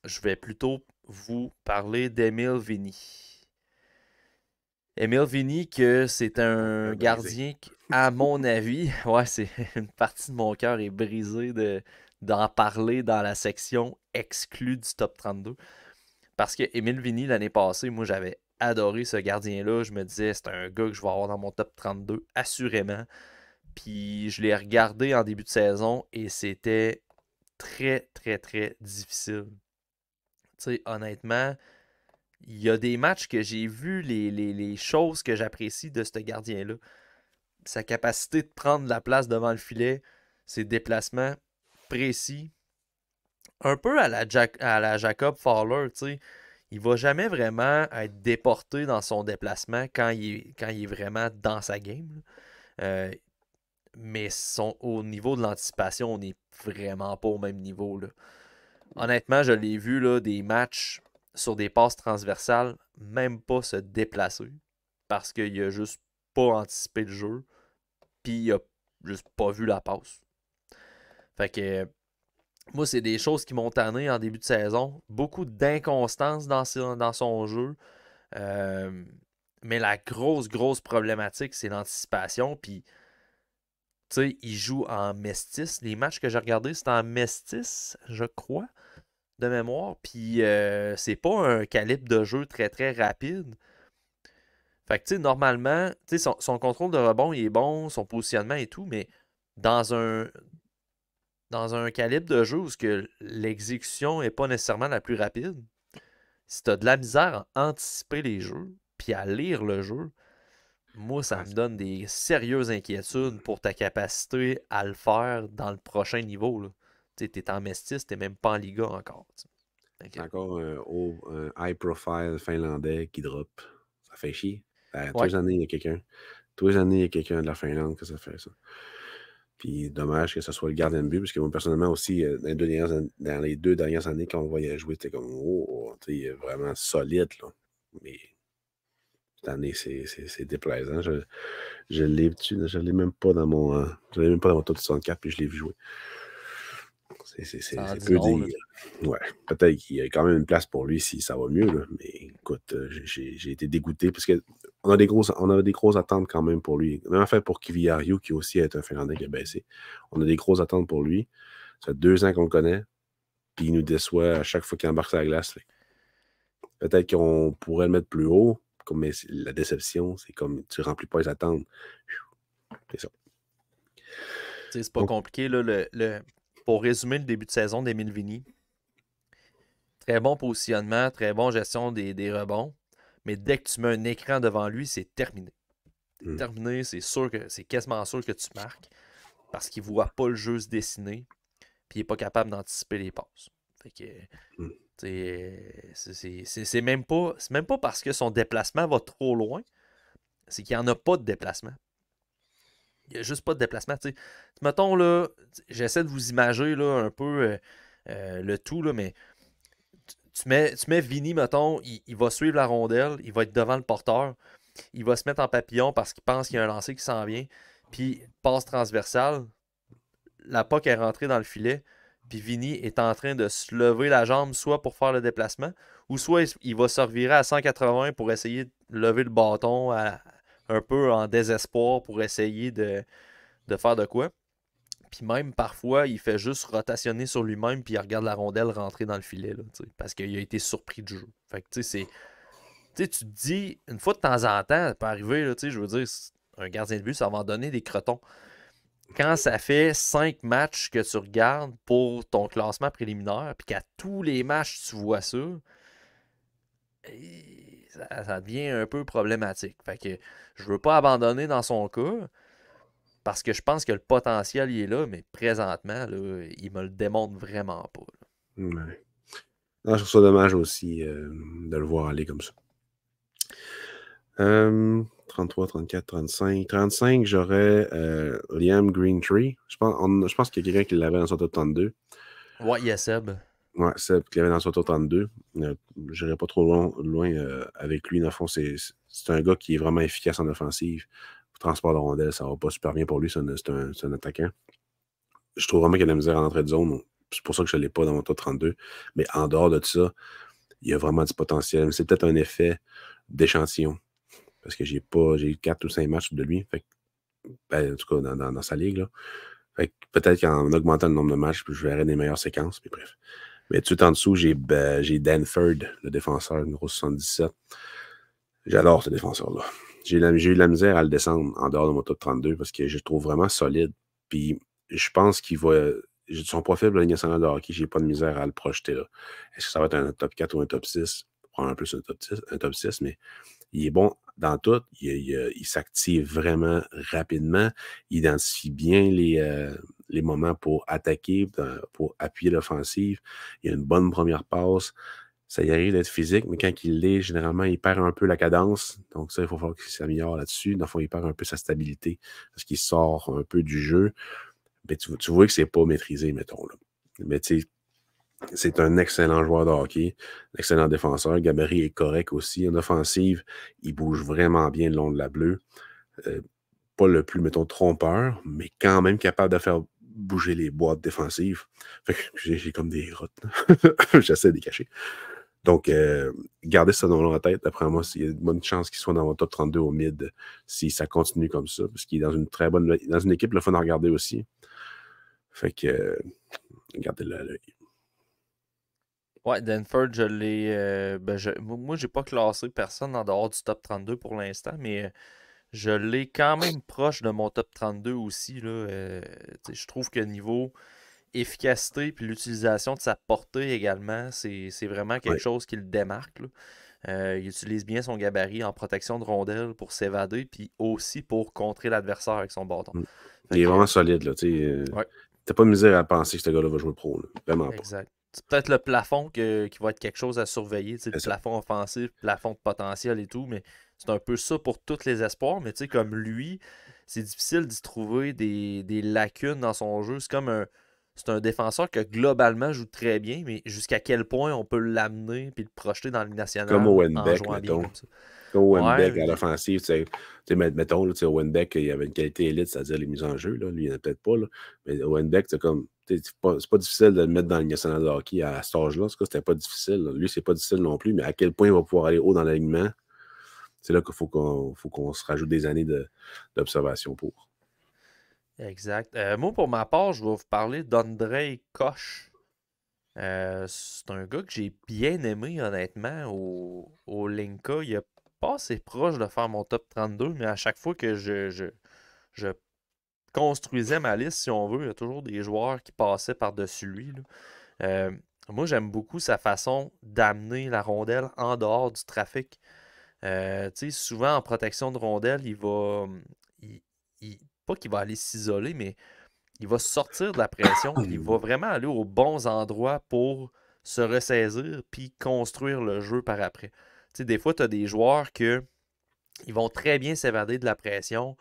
je vais plutôt vous parler d'Emile Vigny. Emile Vigny, que c'est un gardien qui, à mon avis, ouais, c'est une partie de mon cœur est brisée d'en parler dans la section exclue du top 32. Parce que Emile Vigny, l'année passée, moi, j'avais adoré ce gardien-là. Je me disais, c'est un gars que je vais avoir dans mon top 32, assurément. Puis je l'ai regardé en début de saison et c'était très, très, très difficile. Tu sais, honnêtement, il y a des matchs que j'ai vus, les choses que j'apprécie de ce gardien-là. Sa capacité de prendre la place devant le filet, ses déplacements précis. Un peu à la Jacob Fowler, tu sais. Il va jamais vraiment être déporté dans son déplacement quand il est vraiment dans sa game. Euh, mais au niveau de l'anticipation, on n'est vraiment pas au même niveau. Là. Honnêtement, je l'ai vu là, des matchs sur des passes transversales, même pas se déplacer. Parce qu'il a juste pas anticipé le jeu. Puis il a juste pas vu la passe. Fait que moi, c'est des choses qui m'ont tanné en début de saison. Beaucoup d'inconstance dans son jeu. Euh, mais la grosse problématique, c'est l'anticipation. Puis, tu sais, il joue en Mestis. Les matchs que j'ai regardés, c'était en Mestis, je crois, de mémoire. Puis, c'est pas un calibre de jeu très, très rapide. Fait que, tu sais, normalement, tu sais, son contrôle de rebond, il est bon, son positionnement et tout, mais dans un calibre de jeu où l'exécution n'est pas nécessairement la plus rapide, si tu as de la misère à anticiper les jeux, puis à lire le jeu, moi, ça me donne des sérieuses inquiétudes pour ta capacité à le faire dans le prochain niveau. Tu es en Mestis, tu même pas en Liga encore. C'est encore un high profile finlandais qui drop. Ça fait chier. Tous Ouais. les années, il y a quelqu'un. Tous les années, il y a quelqu'un de la Finlande que ça fait ça. Puis dommage que ce soit le gardien de but, parce que moi, personnellement aussi, dans les 2 dernières années, quand on le voyait jouer, c'était comme, oh, tu sais, vraiment solide, là. Mais cette année, c'est déplaisant. Je l'ai même pas dans je l'ai même pas dans mon top 64, puis je l'ai vu jouer. C'est peu dire. Ouais, peut-être qu'il y a quand même une place pour lui si ça va mieux, là. Mais écoute, j'ai été dégoûté parce qu'on a des grosses attentes quand même pour lui. Même en fait pour Kiviariou, qui aussi est un Finlandais qui a baissé. On a des grosses attentes pour lui. Ça fait 2 ans qu'on le connaît, puis il nous déçoit à chaque fois qu'il embarque sur la glace. Peut-être qu'on pourrait le mettre plus haut, mais la déception, c'est comme tu ne remplis pas les attentes. C'est ça. C'est pas compliqué. Là, pour résumer le début de saison d'Emile Vigny, très bon positionnement, très bon gestion des rebonds. Mais dès que tu mets un écran devant lui, c'est terminé. Terminé, c'est quasiment sûr que tu marques. parce qu'il voit pas le jeu se dessiner, puis il est pas capable d'anticiper les passes. Fait que, Mm. c'est même pas parce que son déplacement va trop loin, c'est qu'il n'y en a pas de déplacement. Il n'y a juste pas de déplacement. T'sais. Mettons, là, j'essaie de vous imager là, un peu le tout, là, mais tu mets Vinny, mettons, il va suivre la rondelle, il va être devant le porteur, il va se mettre en papillon parce qu'il pense qu'il y a un lancer qui s'en vient, puis passe transversale, la POC est rentrée dans le filet, puis Vinny est en train de se lever la jambe soit pour faire le déplacement, ou soit il va se revirer à 180 pour essayer de lever le bâton un peu en désespoir pour essayer de faire de quoi. Puis même parfois, il fait juste rotationner sur lui-même puis il regarde la rondelle rentrer dans le filet là, parce qu'il a été surpris du jeu. Fait que tu sais, tu te dis, une fois de temps en temps, ça peut arriver, là, je veux dire, un gardien de but, ça va en donner des crotons. Quand ça fait 5 matchs que tu regardes pour ton classement préliminaire, puis qu'à tous les matchs, tu vois ça, ça devient un peu problématique. Fait que je veux pas abandonner dans son cas, parce que je pense que le potentiel il est là, mais présentement, là, il me le démontre vraiment pas. Ouais. Non, je trouve ça dommage aussi de le voir aller comme ça. 33, 34, 35. 35, j'aurais Liam Greentree. Je pense qu'il y a quelqu'un qui l'avait dans son top 32. Ouais, il y a Seb. Ouais, Seb qui l'avait dans son top 32. Je n'irai pas trop loin avec lui. Dans le fond, c'est un gars qui est vraiment efficace en offensive. Transport de rondelle, ça va pas super bien pour lui. C'est un attaquant. Je trouve vraiment qu'il y a de la misère en entrée de zone. C'est pour ça que je ne l'ai pas dans mon top 32. Mais en dehors de ça, il y a vraiment du potentiel. C'est peut-être un effet d'échantillon. Parce que j'ai eu 4 ou 5 matchs de lui. Fait que, ben, en tout cas, dans sa ligue. Là. Fait que peut-être qu'en augmentant le nombre de matchs, je verrai des meilleures séquences. Mais bref. Mais tout en dessous, j'ai Danford, le défenseur, numéro 77. J'adore ce défenseur-là. J'ai eu de la misère à le descendre en dehors de mon top 32 parce que je le trouve vraiment solide. Puis je pense qu'il va. Son profil de la Ligue nationale de hockey, j'ai pas de misère à le projeter là. Est-ce que ça va être un top 4 ou un top 6? Probablement plus un top 6, mais il est bon dans tout. Il s'active vraiment rapidement. Il identifie bien les moments pour attaquer, pour appuyer l'offensive. Il a une bonne première passe. Ça y arrive d'être physique, mais quand il l'est, généralement, il perd un peu la cadence. Donc ça, il faut falloir qu'il s'améliore là-dessus. Dans le fond, il perd un peu sa stabilité parce qu'il sort un peu du jeu. Mais tu vois que c'est pas maîtrisé, mettons. Là. Mais tu sais, c'est un excellent joueur de hockey, un excellent défenseur. Gabarit est correct aussi. En offensive, il bouge vraiment bien le long de la bleue. Pas le plus, mettons, trompeur, mais quand même capable de faire bouger les boîtes défensives. Fait que j'ai comme des rottes. J'essaie de les cacher. Donc, gardez ça dans la tête. D'après moi, il y a une bonne chance qu'il soit dans mon top 32 au mid si ça continue comme ça. Parce qu'il est dans une très bonne. Dans une équipe, le fun à regarder aussi. Fait que gardez-le à l'œil. Ouais, Danford, je l'ai. Moi, j'ai pas classé personne en dehors du top 32 pour l'instant, mais je l'ai quand même proche de mon top 32 aussi. Là, je trouve que niveau efficacité puis l'utilisation de sa portée également, c'est vraiment quelque Ouais. chose qui le démarque. Là. Il utilise bien son gabarit en protection de rondelle pour s'évader, puis aussi pour contrer l'adversaire avec son bâton. Il est vraiment solide. Là, ouais. T'as pas de misère à penser que ce gars-là va jouer pro. Là. Vraiment pas. Exact. C'est peut-être le plafond qui va être quelque chose à surveiller, le plafond offensif, plafond de potentiel et tout, mais c'est un peu ça pour tous les espoirs. Mais comme lui, c'est difficile d'y trouver des lacunes dans son jeu. C'est un défenseur que globalement joue très bien, mais jusqu'à quel point on peut l'amener et le projeter dans le Comme national Owen en Beck, jouant bien mettons. comme ça. Comme Owen Beck Ouais, à l'offensive, mettons, là, Owen Beck, il avait une qualité élite, c'est-à-dire les mises en jeu. Là. Lui, il n'en a peut-être pas. Là. Mais Owen Beck, c'est pas difficile de le mettre dans le national de hockey à cet âge-là. En tout cas, c'était pas difficile. Là. Lui, c'est pas difficile non plus, mais à quel point il va pouvoir aller haut dans l'alignement, c'est là qu'il faut qu'on se rajoute des années d'observation pour. exact. Moi, pour ma part, je vais vous parler d'Andrei Koch. C'est un gars que j'ai bien aimé, honnêtement, au Linka. Il est pas assez proche de faire mon top 32, mais à chaque fois que je construisais ma liste, si on veut, il y a toujours des joueurs qui passaient par-dessus lui. Là. Euh, Moi, j'aime beaucoup sa façon d'amener la rondelle en dehors du trafic. Souvent, en protection de rondelle, il va. Pas qu'il va aller s'isoler, mais il va sortir de la pression, puis il va vraiment aller aux bons endroits pour se ressaisir, puis construire le jeu par après. Tu sais, des fois, tu as des joueurs que ils vont très bien s'évader de la pression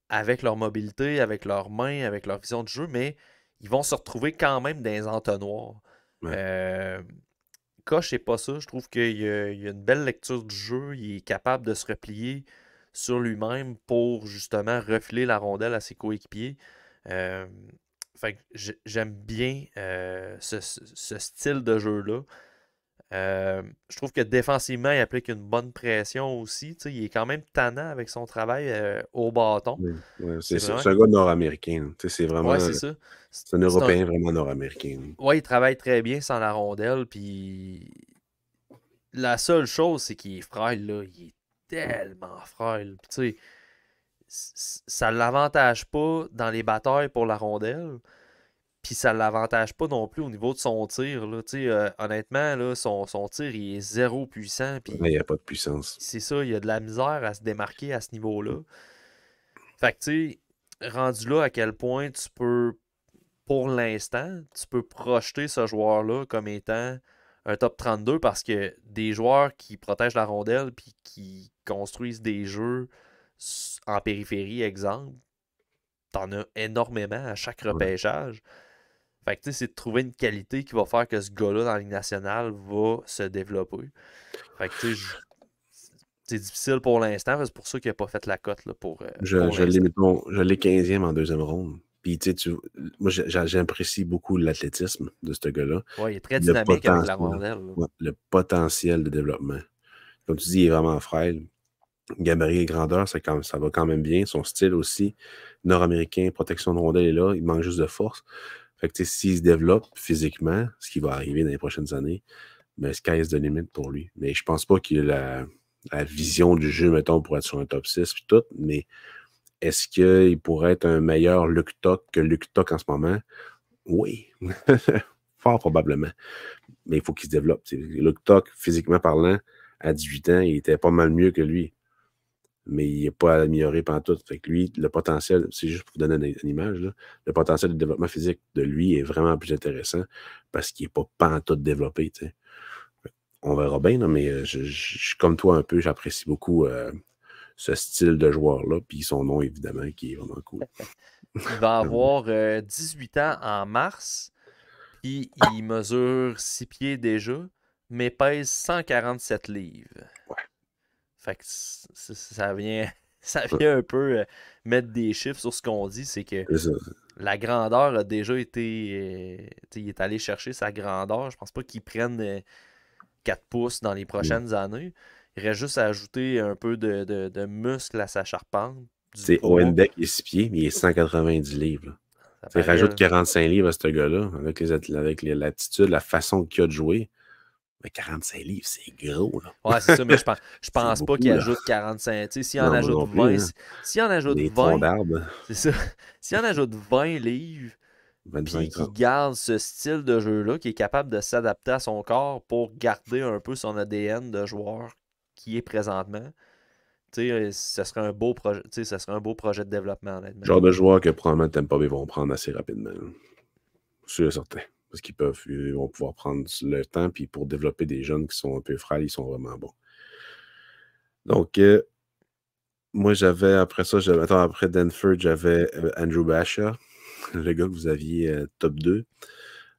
avec leur mobilité, avec leurs mains, avec leur vision de jeu, mais ils vont se retrouver quand même dans les entonnoirs. Ouais. Koch, c'est pas ça. Je trouve qu'il a une belle lecture du jeu. Il est capable de se replier sur lui-même pour justement refiler la rondelle à ses coéquipiers. Euh, fait que j'aime bien ce style de jeu-là. Je trouve que défensivement, il applique une bonne pression aussi. Tu sais, il est quand même tannant avec son travail au bâton. Ouais, ouais, C'est c'est vraiment. un gars nord-américain. Tu sais, c'est Ouais, vraiment. c'est ça. C'est un C'est un. Européen vraiment nord-américain. Ouais, il travaille très bien sans la rondelle. Puis la seule chose, c'est qu'il est frêle, là. Il est tellement frêle. Puis, tu sais, ça ne l'avantage pas dans les batailles pour la rondelle. Puis ça ne l'avantage pas non plus au niveau de son tir. Là. Honnêtement, là, son tir il est zéro puissant. Là, il Puis n'y a pas de puissance. c'est ça, il y a de la misère à se démarquer à ce niveau-là. Fait que tu sais, rendu là à quel point tu peux, pour l'instant, tu peux projeter ce joueur-là comme étant un top 32 parce que des joueurs qui protègent la rondelle puis qui construisent des jeux en périphérie, exemple, t'en as énormément à chaque Ouais. repêchage. Fait que tu sais, c'est de trouver une qualité qui va faire que ce gars-là dans la Ligue nationale va se développer. Fait que tu sais, c'est difficile pour l'instant, c'est pour ça qu'il n'a pas fait la cote là, pour l'instant. Je l'ai 15e en deuxième ronde. Puis, tu sais, moi, j'apprécie beaucoup l'athlétisme de ce gars-là. Ouais, il est très Le dynamique avec la potentiel, rondelle. Là. ouais, le potentiel de développement. Comme tu dis, il est vraiment frêle. Gabarit et grandeur, ça va quand même bien. Son style aussi, nord-américain, protection de rondelle est là. Il manque juste de force. Fait que, tu sais, s'il se développe physiquement, ce qui va arriver dans les prochaines années, mais sky is the limit pour lui. Mais je pense pas qu'il ait la vision du jeu, mettons, pour être sur un top 6 et tout, mais est-ce qu'il pourrait être un meilleur Luke Tuck que Luke Tuck en ce moment? Oui. Fort probablement. Mais il faut qu'il se développe. Luke Tuck, physiquement parlant, à 18 ans, il était pas mal mieux que lui. Mais il n'est pas amélioré pantoute. Fait que lui, le potentiel, c'est juste pour vous donner une image, là, le potentiel de développement physique de lui est vraiment plus intéressant parce qu'il n'est pas pantoute développé. T'sais. On verra bien, là, mais je suis comme toi un peu, j'apprécie beaucoup ce style de joueur-là, puis son nom, évidemment, qui est vraiment cool. Il va avoir 18 ans en mars, puis il mesure 6 pieds déjà, mais pèse 147 livres. Ouais. Fait que ça vient, ça vient un peu mettre des chiffres sur ce qu'on dit, c'est que la grandeur a déjà été... il est allé chercher sa grandeur. Je pense pas qu'il prenne 4 pouces dans les prochaines années. Il reste juste à ajouter un peu de muscle à sa charpente. C'est Owenbeck, il est 6 pieds, mais il est 190 livres. Il rajoute 45 livres à ce gars-là, avec l'attitude, la façon qu'il a de jouer. Mais 45 livres, c'est gros. Là. Ouais, c'est ça, mais je pense pas qu'il ajoute 45. S'il en ajoute 20, s'il en ajoute 20, c'est ça. S'il en ajoute 20 livres, puis qu'il garde ce style de jeu-là, qui est capable de s'adapter à son corps pour garder un peu son ADN de joueur qui est présentement, ce serait un beau projet, ce serait un beau projet de développement, honnêtement. Genre de joueur que probablement Tampa Bay vont prendre assez rapidement. Sûr et certain. Parce ils vont pouvoir prendre le temps, puis pour développer des jeunes qui sont un peu frêles, ils sont vraiment bons. Donc, moi, après Denford, j'avais Andrew Basha, le gars que vous aviez top 2.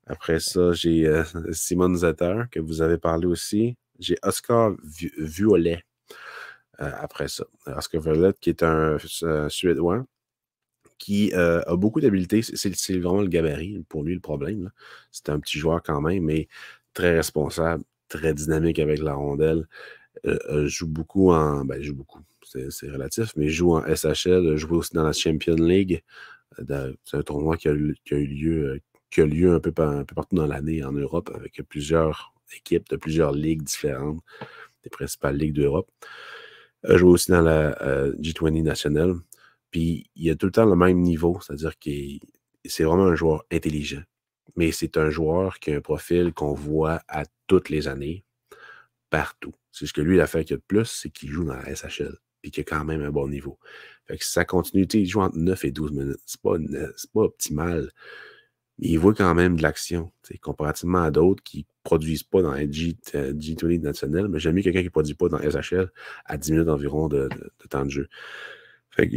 Après ça, j'ai Simon Zetter, que vous avez parlé aussi. J'ai Oscar Violet. Après ça, Oscar Violet, qui est un Suédois, qui a beaucoup d'habileté. C'est vraiment le gabarit, pour lui, le problème. C'est un petit joueur quand même, mais très responsable, très dynamique avec la rondelle. Joue beaucoup joue beaucoup, c'est relatif, mais joue en SHL, joue aussi dans la Champions League. C'est un tournoi qui a eu lieu un peu partout dans l'année en Europe, avec plusieurs équipes de plusieurs ligues différentes, des principales ligues d'Europe. Joue aussi dans la G20 nationale. Puis il a tout le temps le même niveau, c'est-à-dire que c'est vraiment un joueur intelligent. Mais c'est un joueur qui a un profil qu'on voit toutes les années, partout. C'est ce que lui, il a fait qu'il y a de plus, c'est qu'il joue dans la SHL. puis qui a quand même un bon niveau. Fait que si ça continue, il joue entre 9 et 12 minutes. C'est pas optimal. Mais il voit quand même de l'action, comparativement à d'autres qui ne produisent pas dans la G2 League nationale, mais j'aime mieux quelqu'un qui ne produit pas dans SHL à 10 minutes environ de temps de jeu. Fait que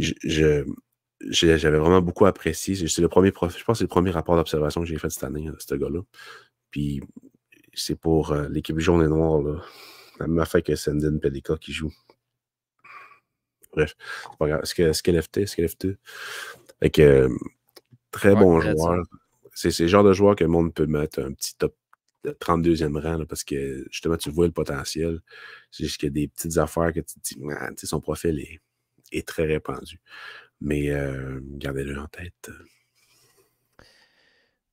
j'avais vraiment beaucoup apprécié. C'est je pense que c'est le premier rapport d'observation que j'ai fait cette année, de ce gars-là. Puis c'est pour l'équipe jaune et noire, là. La même affaire que Sendin Pelika qui joue. Bref, c'est pas grave. Ce qu'elle FT. Fait que très bon joueur. C'est le genre de joueur que le monde peut mettre un petit top 32e rang, là, parce que justement, tu vois le potentiel. C'est juste qu'il y a des petites affaires que tu te dis, ah, son profil est très répandu. Mais gardez-le en tête.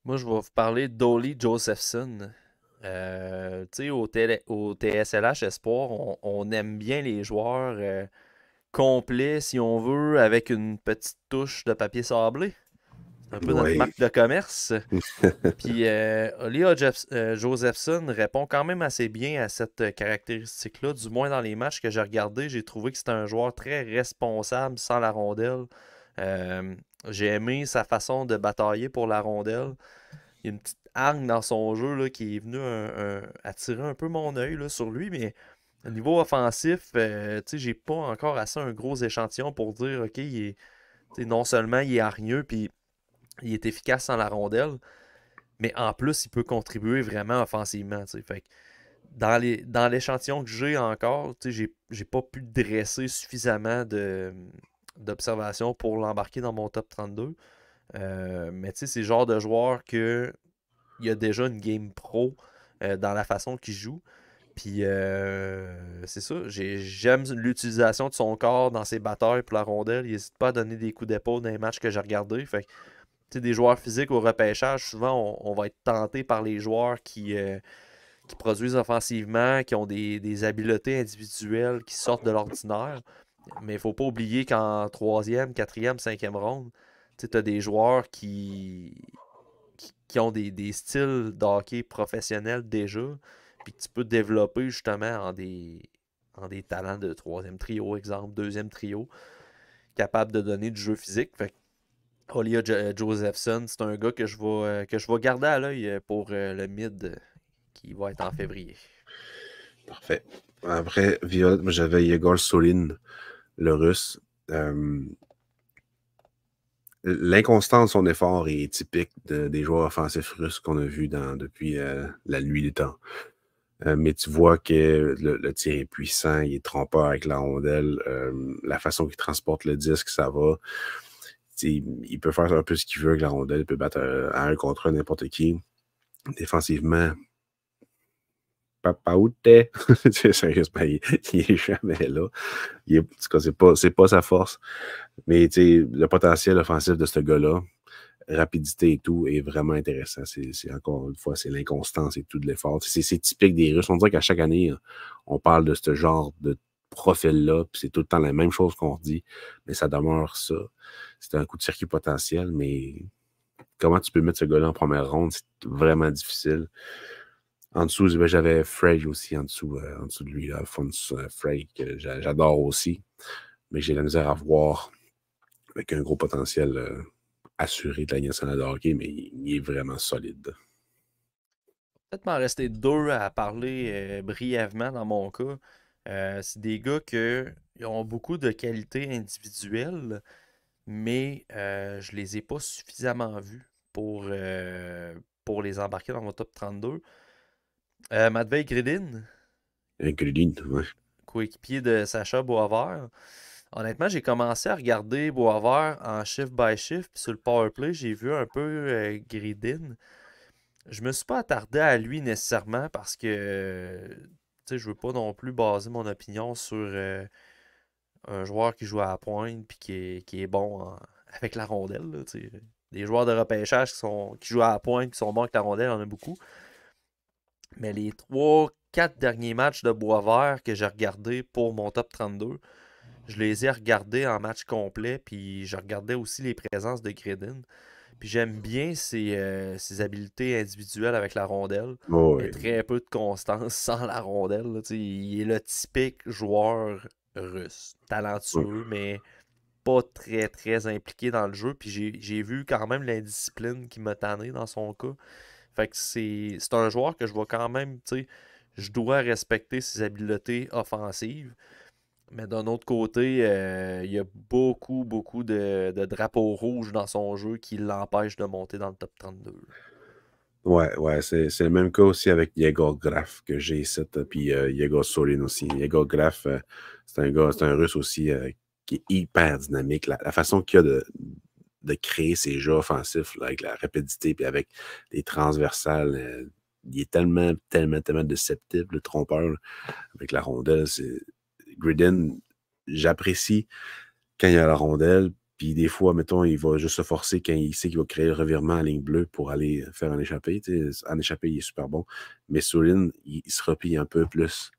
Moi, je vais vous parler d'Oli Josephson. Au TSLH Espoir, on aime bien les joueurs complets, si on veut, avec une petite touche de papier sablé. C'est un peu notre marque de commerce. Puis Oli Josephson répond quand même assez bien à cette caractéristique-là. Du moins dans les matchs que j'ai regardés, j'ai trouvé que c'était un joueur très responsable sans la rondelle. J'ai aimé sa façon de batailler pour la rondelle. Il y a une petite hargne dans son jeu là, qui est venue attirer un peu mon œil là, sur lui, mais au niveau offensif, j'ai pas encore assez un gros échantillon pour dire ok, non seulement il est hargneux puis il est efficace sans la rondelle, mais en plus il peut contribuer vraiment offensivement. Fait que dans l'échantillon que j'ai encore, j'ai pas pu dresser suffisamment d'observations pour l'embarquer dans mon top 32. Mais c'est le genre de joueur que il y a déjà une game pro dans la façon qu'il joue. Puis c'est ça, j'aime l'utilisation de son corps dans ses batailles pour la rondelle. Il n'hésite pas à donner des coups d'épaule dans les matchs que j'ai regardés. Fait que, des joueurs physiques au repêchage, souvent on va être tenté par les joueurs qui produisent offensivement, qui ont des habiletés individuelles qui sortent de l'ordinaire. Mais il ne faut pas oublier qu'en troisième, quatrième, cinquième ronde, tu as des joueurs qui ont des styles de hockey professionnels déjà, puis que tu peux développer justement en des talents de troisième trio, exemple, deuxième trio, capable de donner du jeu physique. Fait que Olia Josephson, c'est un gars que je vais garder à l'œil pour le mid qui va être en février. Parfait. Après, Violet, j'avais Yegor Solin, le russe. L'inconstance de son effort est typique des joueurs offensifs russes qu'on a vus depuis la nuit des temps. Mais tu vois que le tir est puissant, il est trompeur avec la rondelle, la façon qu'il transporte le disque, ça va. Il peut faire un peu ce qu'il veut avec la rondelle, il peut battre à un contre un n'importe qui. Défensivement, papa où t'es? Sérieusement, il est jamais là. En tout cas, c'est pas sa force. Mais le potentiel offensif de ce gars-là, rapidité et tout, est vraiment intéressant. C'est encore une fois, c'est l'inconstance et tout de l'effort. C'est typique des Russes. On dirait qu'à chaque année, on parle de ce genre de profil-là, puis c'est tout le temps la même chose qu'on dit, mais ça demeure ça. C'est un coup de circuit potentiel, mais comment tu peux mettre ce gars-là en première ronde, c'est vraiment difficile. En dessous, j'avais Frey aussi en dessous de lui, Alphonse Frey, que j'adore aussi, mais j'ai la misère à voir avec un gros potentiel assuré de la nationale de hockey, mais il est vraiment solide. Peut-être m'en rester deux à parler brièvement dans mon cas. C'est des gars qui ont beaucoup de qualités individuelles, mais je les ai pas suffisamment vus pour les embarquer dans mon top 32. Matvei Gridin, Gridin, ouais. coéquipier de Sacha Boisvert. Honnêtement, j'ai commencé à regarder Boisvert en shift by shift, puis sur le powerplay, j'ai vu un peu Gridin. Je me suis pas attardé à lui nécessairement parce que je veux pas non plus baser mon opinion sur un joueur qui joue à la pointe puis qui est bon avec la rondelle. Là, des joueurs de repêchage qui jouent à la pointe qui sont bons avec la rondelle, il y en a beaucoup. Mais les 3-4 derniers matchs de Boisvert que j'ai regardés pour mon top 32, je les ai regardés en match complet, puis je regardais aussi les présences de Gredin. Puis j'aime bien ses habiletés individuelles avec la rondelle, Oh, mais oui. très peu de constance sans la rondelle. Là, il est le typique joueur russe. Ouais. Talentueux, mais pas très, très impliqué dans le jeu. Puis j'ai vu quand même l'indiscipline qui m'a tanné dans son cas. Fait que c'est un joueur que je vois quand même, tu sais, je dois respecter ses habiletés offensives. Mais d'un autre côté, il y a beaucoup, beaucoup de drapeaux rouges dans son jeu qui l'empêchent de monter dans le top 32. Ouais, c'est le même cas aussi avec Yegor Graf que j'ai ici, puis Yegor Solin aussi. Yegor Graf, c'est un Russe aussi qui est hyper dynamique. La façon qu'il a de créer ses jeux offensifs là, avec la rapidité puis avec les transversales, il est tellement déceptif, le trompeur, là, avec la rondelle. Gridden, j'apprécie quand il y a la rondelle, puis des fois, mettons, il va juste se forcer quand il sait qu'il va créer le revirement en ligne bleue pour aller faire un échappé. Tu sais, en échappé, il est super bon. Mais Sulin, il se replie un peu plus.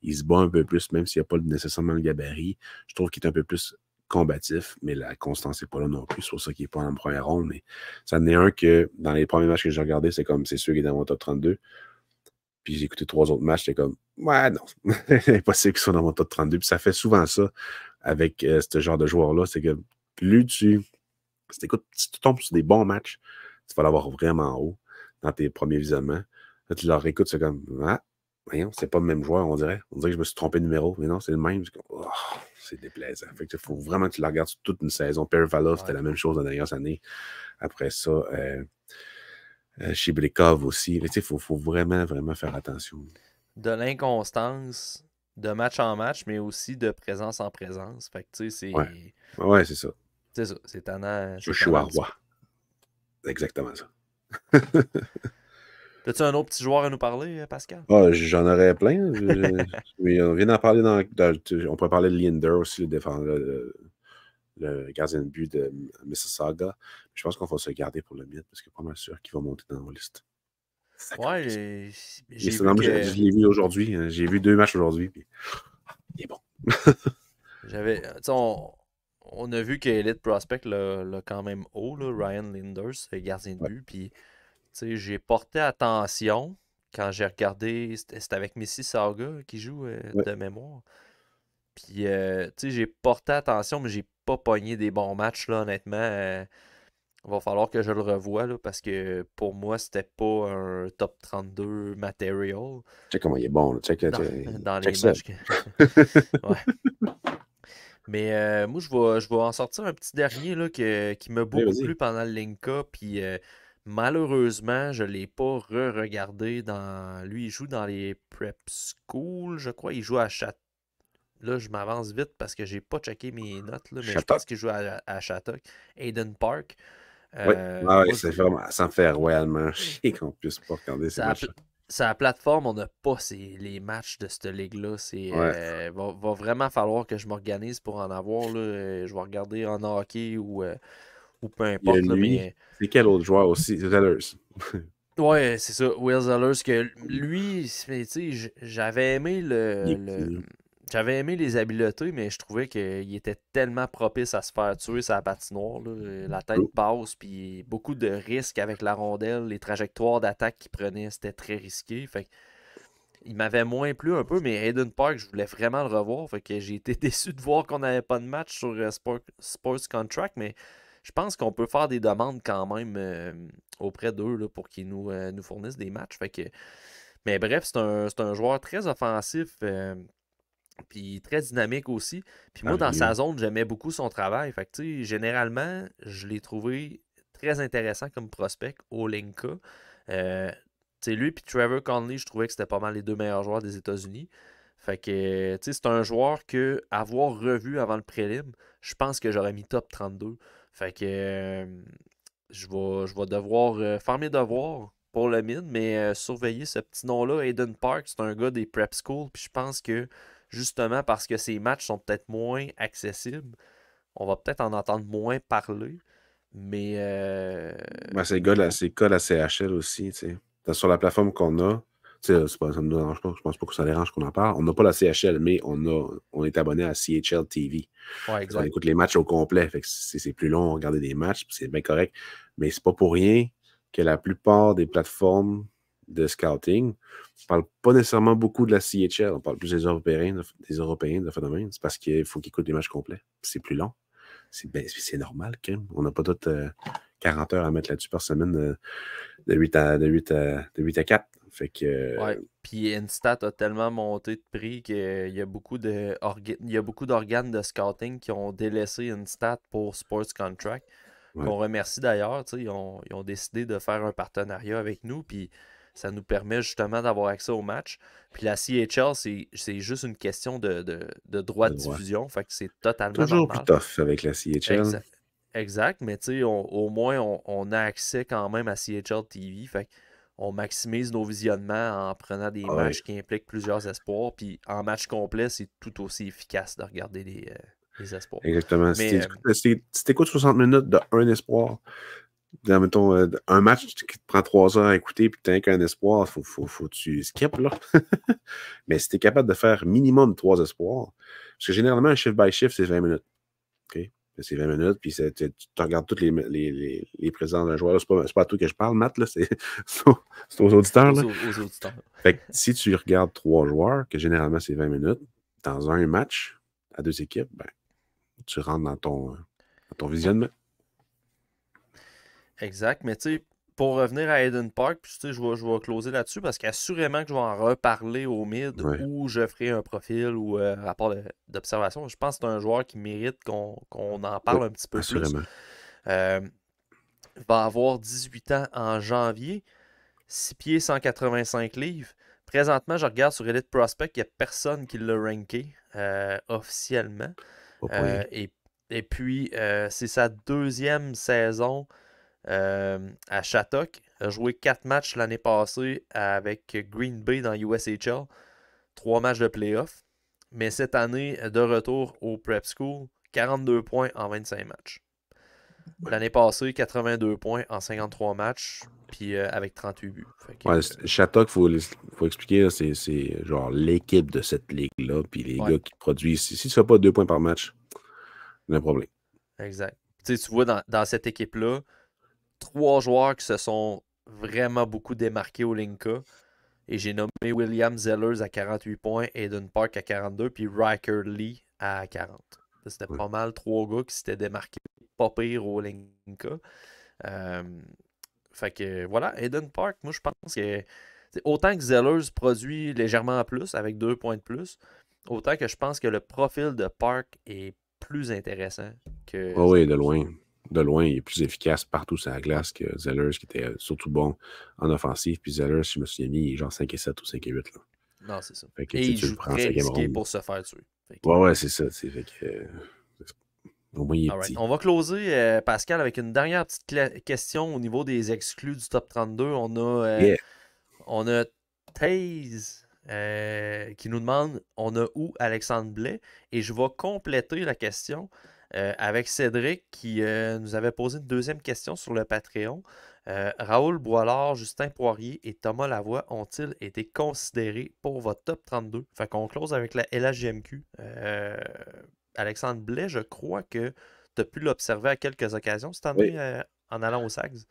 Il se bat un peu plus, même s'il n'y a pas nécessairement le gabarit. Je trouve qu'il est un peu plus combatif, mais la constance n'est pas là non plus. C'est pour ça qu'il n'est pas en première ronde. Mais ça en est un que dans les premiers matchs que j'ai regardés, c'est comme c'est sûr qu'il est dans mon top 32. Puis j'ai écouté 3 autres matchs, j'étais comme, ouais, non, impossible qu'ils soient dans mon top 32. Puis ça fait souvent ça avec ce genre de joueur-là. C'est que plus si tu tombes sur des bons matchs, tu vas l'avoir vraiment haut dans tes premiers visionnements. Là, tu leur écoutes, c'est comme, ah, voyons, c'est pas le même joueur, on dirait. On dirait que je me suis trompé de numéro. Mais non, c'est le même. C'est comme, oh, c'est déplaisant. Fait que faut vraiment que tu la regardes sur toute une saison. Perry Valov, c'était Ouais. la même chose dans les dernières années. Après ça, Chiblikov aussi. Il faut vraiment, vraiment faire attention. De l'inconstance de match en match, mais aussi de présence en présence. Fait que tu sais, Ouais, ouais, c'est ça. c'est ça, c'est tannant, Un c'est tannant un petit peu. chihuahua. Exactement ça. As-tu un autre petit joueur à nous parler, Pascal? Ah, j'en aurais plein. Mais on vient d'en parler on peut parler de Linder aussi, le gardien de but de Mississauga. Je pense qu'on va se garder pour le mid parce que je suis pas mal sûr qu'il va monter dans nos listes. Ouais, Mais j'ai vu je que l'ai vu aujourd'hui. Hein. J'ai vu 2 matchs aujourd'hui. Puis il est bon. j'avais. Tu sais, on a vu que Elite Prospect l'a quand même haut, là, Ryan Linders, le gardien de Ouais. but. Puis, tu sais, j'ai porté attention quand j'ai regardé. C'était avec Mississauga qui joue Ouais. de mémoire. Puis, tu sais, j'ai porté attention, mais j'ai pas pogné des bons matchs, là, honnêtement. Il va falloir que je le revoie, là, parce que pour moi, c'était pas un top 32 material Check comment il est bon. Là. dans Check les ça. matchs. Ouais. Mais moi, je vais en sortir un petit dernier là, qui m'a Allez, beaucoup vas-y. plu pendant le Linka. Puis malheureusement, je ne l'ai pas re-regardé dans. Lui, il joue dans les prep school, je crois. Il joue à Chat. Là, je m'avance vite parce que j'ai pas checké mes notes, là, mais je pense Shattuck. qu'il joue à Shattuck. Aiden Park. Oui. Ah, ouais, Moi, c'est vraiment, ça me fait royalement chier qu'on puisse pas regarder ces ça matchs-là. sa plateforme, on n'a pas les matchs de cette ligue-là. Ouais. Va vraiment falloir que je m'organise pour en avoir. Là. Je vais regarder en hockey ou peu Il y a importe. Là, lui. mais C'est quel autre joueur aussi? Zellers. ouais, c'est ça. Will Zellers, que lui, tu sais, j'avais aimé Il est petit. j'avais aimé les habiletés, mais je trouvais qu'il était tellement propice à se faire tuer sa patinoire. Là. La tête Oh. passe, puis beaucoup de risques avec la rondelle. Les trajectoires d'attaque qu'il prenait, c'était très risqué. Fait que il m'avait moins plu un peu, mais Hayden Park, je voulais vraiment le revoir. Fait que j'ai été déçu de voir qu'on n'avait pas de match sur Sports Contract, mais je pense qu'on peut faire des demandes quand même auprès d'eux là, pour qu'ils nous fournissent des matchs. Fait que... Mais bref, c'est un joueur très offensif, puis très dynamique aussi. Puis moi, dans sa Sérieux. zone, j'aimais beaucoup son travail. Fait que, tu sais, généralement, je l'ai trouvé très intéressant comme prospect au Linka. Euh, tu sais, lui puis Trevor Conley, je trouvais que c'était pas mal les deux meilleurs joueurs des États-Unis. Fait que, tu sais, c'est un joueur que, avoir revu avant le prélim, je pense que j'aurais mis top 32. Fait que, je vais devoir faire mes devoirs pour le mid, mais surveiller ce petit nom-là, Hayden Park, c'est un gars des prep school, puis je pense que justement parce que ces matchs sont peut-être moins accessibles, on va peut-être en entendre moins parler, mais Ben, c'est le cas de la CHL aussi, tu sais. Sur la plateforme qu'on a, tu sais, ça ne nous dérange pas, je pense pas que ça dérange qu'on en parle. On n'a pas la CHL, mais on est abonné à CHL TV. ouais, On exact. écoute les matchs au complet, fait que c'est plus long, regarder des matchs, puis c'est bien correct. Mais c'est pas pour rien que la plupart des plateformes de scouting, on ne parle pas nécessairement beaucoup de la CHL, on parle plus des Européens de phénomène. C'est parce qu'il faut qu'ils écoutent les matchs complets. C'est plus long. C'est normal, quand même. On n'a pas toutes 40 heures à mettre là-dessus par semaine de 8 à 4. Fait que. Ouais. Puis Instat a tellement monté de prix qu'il y a beaucoup d'organes de scouting qui ont délaissé Instat pour Sports Contract. Ouais. Qu'on remercie d'ailleurs. Ils ont décidé de faire un partenariat avec nous. Puis ça nous permet justement d'avoir accès au match. Puis la CHL, c'est juste une question de droit de diffusion. Fait que c'est totalement Toujours normal. plus tough avec la CHL. Exact, mais tu sais, au moins, on a accès quand même à CHL TV. Fait on maximise nos visionnements en prenant des matchs qui impliquent plusieurs espoirs. Puis en match complet, c'est tout aussi efficace de regarder les espoirs. Exactement. Mais, si tu écoutes 60 minutes d'un espoir, mettons, un match qui te prend 3 heures à écouter puis que tu n'as qu'un espoir, faut que tu skippes, là. Mais si tu es capable de faire minimum 3 espoirs, parce que généralement, un shift by shift, c'est 20 minutes. OK? C'est 20 minutes, puis tu regardes tous les présents d'un joueur. C'est pas à toi que je parle, Matt, là, c'est aux auditeurs. Là. Aux auditeurs. Fait que si tu regardes 3 joueurs, que généralement c'est 20 minutes, dans un match à 2 équipes, ben, tu rentres dans ton visionnement. Exact, mais tu sais, pour revenir à Hayden Park, puis je vais closer là-dessus parce qu'assurément que je vais en reparler au mid ou je ferai un profil ou rapport d'observation. Je pense que c'est un joueur qui mérite qu'on en parle un petit peu assurément. plus. Il va avoir 18 ans en janvier, 6 pieds 185 livres. Présentement, je regarde sur Elite Prospect, il n'y a personne qui l'a ranké officiellement. Et puis, c'est sa 2e saison à Shattuck. A joué 4 matchs l'année passée avec Green Bay dans USHL. 3 matchs de playoff. Mais cette année, de retour au Prep School, 42 points en 25 matchs. L'année passée, 82 points en 53 matchs, puis avec 38 buts. Shattuck, il faut expliquer, c'est genre l'équipe de cette ligue-là, puis les gars qui produisent. Si tu ne fais pas 2 points par match, il y a un problème. Exact. Tu vois, dans cette équipe-là, 3 joueurs qui se sont vraiment beaucoup démarqués au Linka. Et j'ai nommé William Zellers à 48 points, Hayden Park à 42, puis Riker Lee à 40. C'était pas mal 3 gars qui s'étaient démarqués pas pire au Linka. Fait que voilà, Hayden Park, moi je pense que autant que Zellers produit légèrement plus, avec 2 points de plus, autant que je pense que le profil de Park est plus intéressant que... oui, de loin. De loin, il est plus efficace partout sur la glace que Zellers, qui était surtout bon en offensive. Puis Zellers, je me souviens, il est genre 5-7 ou 5-8. Là. Non, c'est ça. Fait que, et il joue très risqué pour se faire tuer. Ouais, c'est ça. Fait que, au moins, il est petit. On va closer, Pascal, avec une dernière petite question au niveau des exclus du top 32. On a Taze qui nous demande on a où Alexandre Blais? Et je vais compléter la question avec Cédric qui nous avait posé une 2e question sur le Patreon. Raoul Boilard, Justin Poirier et Thomas Lavoie ont-ils été considérés pour votre top 32? Fait qu'on close avec la LHJMQ. Alexandre Blais, je crois que tu as pu l'observer à quelques occasions cette année en allant au Sags.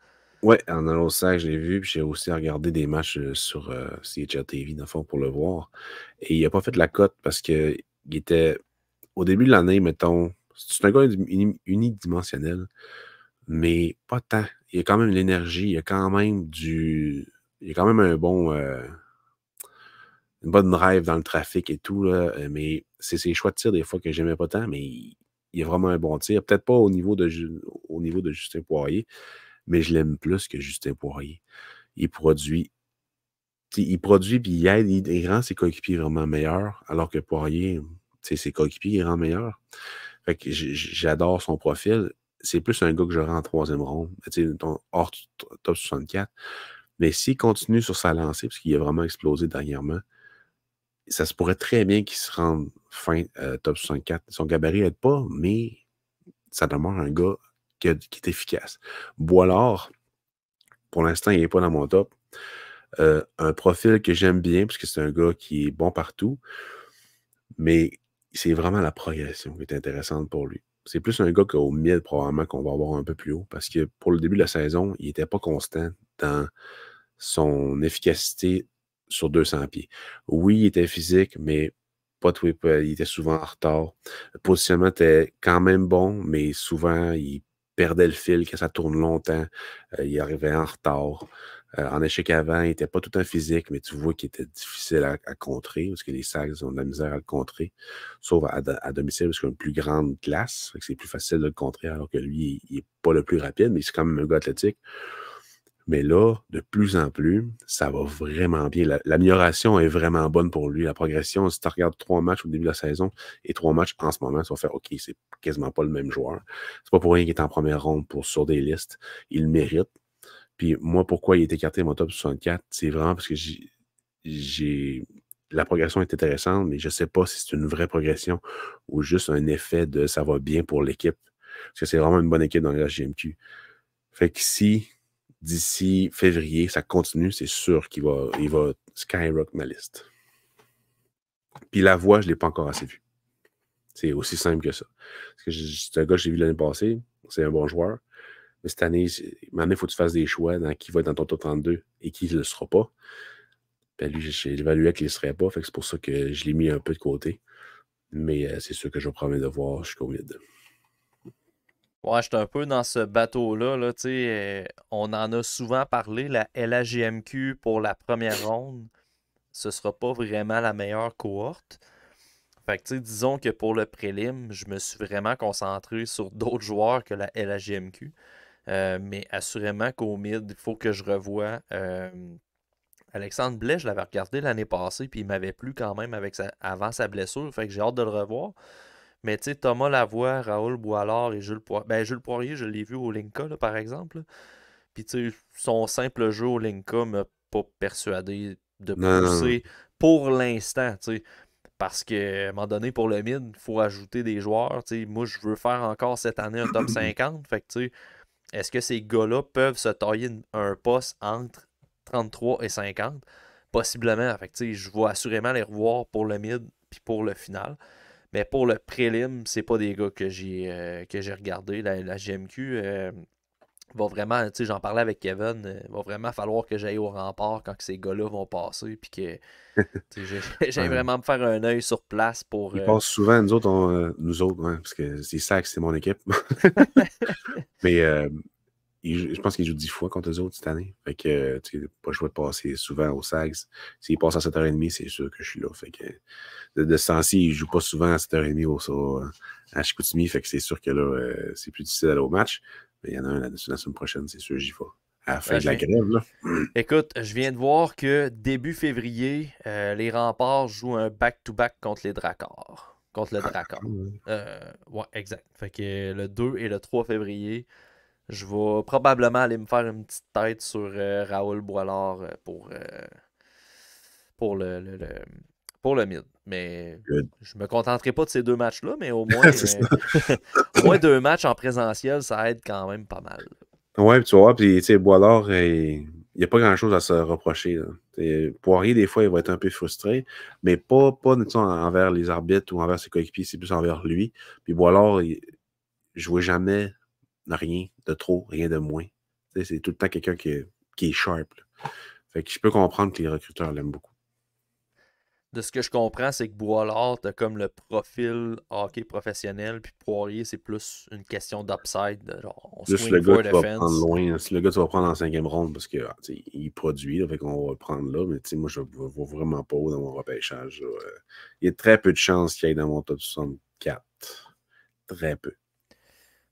Oui, en allant au Sags, je l'ai vu, puis j'ai aussi regardé des matchs sur CHL TV, dans le fond, pour le voir. Et il n'a pas fait la cote parce qu'il était, au début de l'année, mettons, c'est un gars unidimensionnel, mais pas tant. Il y a quand même l'énergie, il y a quand même un bon... une bonne drive dans le trafic et tout, là, mais c'est ses choix de tir des fois que j'aimais pas tant, mais il a vraiment un bon tir. Peut-être pas au niveau de Justin Poirier, mais je l'aime plus que Justin Poirier. Il produit puis il aide, il rend ses coéquipiers vraiment meilleurs, alors que Poirier, ses coéquipiers, il rend meilleurs. Fait que j'adore son profil. C'est plus un gars que j'aurais en 3e ronde, hors top 64. Mais s'il continue sur sa lancée, parce qu'il a vraiment explosé dernièrement, ça se pourrait très bien qu'il se rende fin top 64. Son gabarit n'aide pas, mais ça demeure un gars qui est efficace. Boilard, pour l'instant, il n'est pas dans mon top. Un profil que j'aime bien, parce que c'est un gars qui est bon partout, mais c'est vraiment la progression qui est intéressante pour lui. C'est plus un gars qu'au mid, probablement, qu'on va avoir un peu plus haut, parce que pour le début de la saison, il n'était pas constant dans son efficacité sur 200 pieds. Oui, il était physique, mais pas tout, il était souvent en retard. Le positionnement était quand même bon, mais souvent, il perdait le fil, que ça tourne longtemps. Il arrivait en retard. En échec avant, il n'était pas tout un physique, mais tu vois qu'il était difficile à contrer, parce que les Sags ont de la misère à le contrer, sauf à domicile, parce qu'il a une plus grande glace, fait que c'est plus facile de le contrer, alors que lui, il n'est pas le plus rapide, mais c'est quand même un gars athlétique. Mais là, de plus en plus, ça va vraiment bien. L'amélioration est vraiment bonne pour lui. La progression, si tu regardes 3 matchs au début de la saison et 3 matchs en ce moment, tu vas faire OK, c'est quasiment pas le même joueur. C'est pas pour rien qu'il est en première ronde sur des listes. Il le mérite. Puis moi, pourquoi il est écarté de mon top 64, c'est vraiment parce que la progression est intéressante, mais je ne sais pas si c'est une vraie progression ou juste un effet de ça va bien pour l'équipe. Parce que c'est vraiment une bonne équipe dans la GMQ. Fait que si d'ici février, ça continue, c'est sûr qu'il va skyrock ma liste. Puis la voix, je ne l'ai pas encore assez vue. C'est aussi simple que ça. Parce que c'est un gars que j'ai vu l'année passée, c'est un bon joueur. Mais cette année, maintenant, il faut que tu fasses des choix dans qui va être dans ton top 32 et qui ne le sera pas. Puis lui, j'ai évalué qu'il ne le serait pas. Fait que c'est pour ça que je l'ai mis un peu de côté. Mais c'est sûr que je promets de voir jusqu'au mid. Ouais, j'étais un peu dans ce bateau-là. Là, on en a souvent parlé. La LAGMQ pour la première ronde, ce sera pas vraiment la meilleure cohorte. Fait que, disons que pour le prélim, je me suis vraiment concentré sur d'autres joueurs que la LAGMQ. Mais assurément qu'au mid, il faut que je revoie. Alexandre Blais, je l'avais regardé l'année passée, puis il m'avait plu quand même avant sa blessure. Fait que j'ai hâte de le revoir. Mais tu sais, Thomas Lavoie, Raoul Boilard et Jules Poirier. Ben, Jules Poirier, je l'ai vu au Linka, là, par exemple. Puis tu sais, son simple jeu au Linka m'a pas persuadé de Non, non, non. pousser pour l'instant, tu sais. Parce qu'à un moment donné, pour le mid, il faut ajouter des joueurs. Tu sais, moi, je veux faire encore cette année un top 50. Fait que tu sais, est-ce que ces gars-là peuvent se tailler un poste entre 33 et 50? Possiblement. Fait que, tu sais, je vais assurément les revoir pour le mid puis pour le final. Mais pour le prélim, c'est pas des gars que j'ai regardé. La GMQ va vraiment, tu sais, j'en parlais avec Kevin, va vraiment falloir que j'aille au rempart quand que ces gars-là vont passer. Puis que j'aille Ouais. vraiment me faire un œil sur place pour. Il passe souvent, nous autres, ouais, parce que c'est Sax, c'est mon équipe. Mais je pense qu'il joue 10 fois contre eux autres cette année. Fait que, tu sais, pas le choix de passer souvent aux Sags. S'il passe à 7h30, c'est sûr que je suis là. Fait que, de ce temps-ci, il joue pas souvent à 7h30 à Chicoutimi. Fait que c'est sûr que là, c'est plus difficile d'aller au match. Mais il y en a un la semaine prochaine, c'est sûr, j'y vais. À la fin Ben, de la grève, là. Écoute, je viens de voir que début février, les Remparts jouent un back-to-back contre les Dracars. Contre le Dracar. Ouais, exact. Fait que le 2 et le 3 février, je vais probablement aller me faire une petite tête sur Raoul Boilard pour le mid. Mais Good. je me contenterai pas de ces deux matchs-là, mais au moins, C'est ça. au moins deux matchs en présentiel, ça aide quand même pas mal. Ouais, puis tu vas voir, puis tu sais, Boilard, il n'y a pas grand-chose à se reprocher, là. Poirier, des fois, il va être un peu frustré, mais pas nécessairement envers les arbitres ou envers ses coéquipiers, c'est plus envers lui. Puis Boilard, je vois jamais rien de trop, rien de moins. Tu sais, c'est tout le temps quelqu'un qui est sharp, là. Fait que je peux comprendre que les recruteurs l'aiment beaucoup. De ce que je comprends, c'est que Boilard, t'as comme le profil hockey professionnel, puis Poirier, c'est plus une question d'upside. Genre, on Juste le swing gars for que tu vas prendre defense. loin, c'est le gars que tu vas prendre en 5e ronde parce que il produit, là, fait qu'on va le prendre là, mais moi je ne vois vraiment pas dans mon repêchage. Là. Il y a très peu de chances qu'il aille dans mon top 64. Très peu.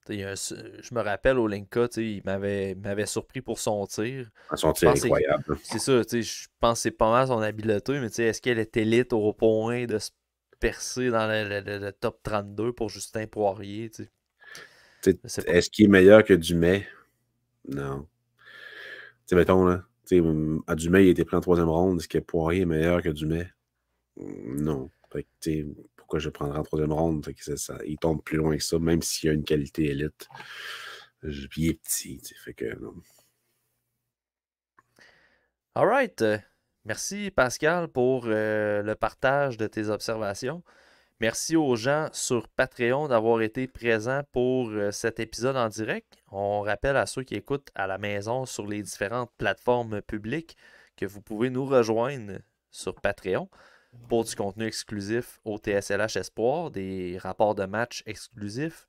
Je me rappelle au Linka, il m'avait surpris pour son tir. Son Je tir pense que incroyable. Là. c'est ça, je pense que c'est pas mal son habileté, mais est-ce qu'elle est élite au point de se percer dans le top 32 pour Justin Poirier? Je sais pas. Est-ce qu'il est meilleur que Dumais? Non. Mettons, là, à Dumais, il a été pris en 3e ronde. Est-ce que Poirier est meilleur que Dumais? Non. Fait que, pourquoi je le prendrais en 3e ronde? Fait que il tombe plus loin que ça, même s'il a une qualité élite. Puis il est petit, fait que non. Alright. Merci Pascal pour le partage de tes observations. Merci aux gens sur Patreon d'avoir été présents pour cet épisode en direct. On rappelle à ceux qui écoutent à la maison sur les différentes plateformes publiques que vous pouvez nous rejoindre sur Patreon pour du contenu exclusif au TSLH Espoir, des rapports de match exclusifs,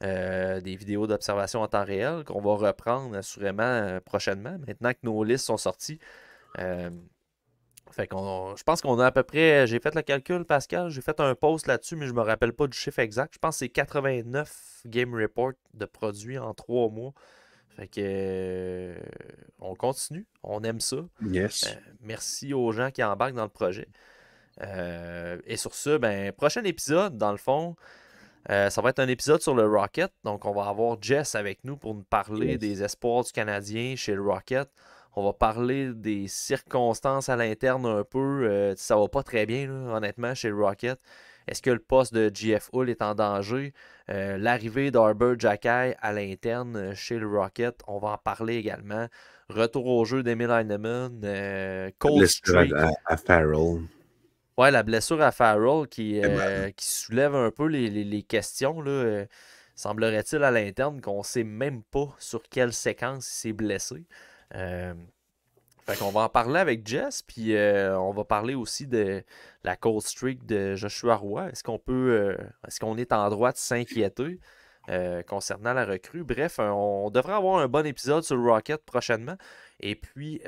des vidéos d'observation en temps réel qu'on va reprendre assurément prochainement, maintenant que nos listes sont sorties. Fait qu'on, je pense qu'on a à peu près, j'ai fait le calcul, Pascal, j'ai fait un post là-dessus, mais je me rappelle pas du chiffre exact. Je pense que c'est 89 Game Report de produits en 3 mois. Fait que on continue, on aime ça. Yes. Merci aux gens qui embarquent dans le projet. Et sur ce, ben, prochain épisode, dans le fond, ça va être un épisode sur le Rocket. Donc, on va avoir Jess avec nous pour nous parler des espoirs du Canadien chez le Rocket. On va parler des circonstances à l'interne un peu. Ça va pas très bien, là, honnêtement, chez le Rocket. Est-ce que le poste de GF Hull est en danger? L'arrivée d'Arbor Jackay à l'interne chez le Rocket, on va en parler également. Retour au jeu d'Emil Heinemann, Cold Streak. À Farrell. Ouais, la blessure à Farrell qui soulève un peu les questions. Là, semblerait-il à l'interne qu'on ne sait même pas sur quelle séquence il s'est blessé. Fait qu'on va en parler avec Jess, puis on va parler aussi de la cold streak de Joshua Roy. Est-ce qu'on est en droit de s'inquiéter concernant la recrue? Bref, on devrait avoir un bon épisode sur le Rocket prochainement. Et puis,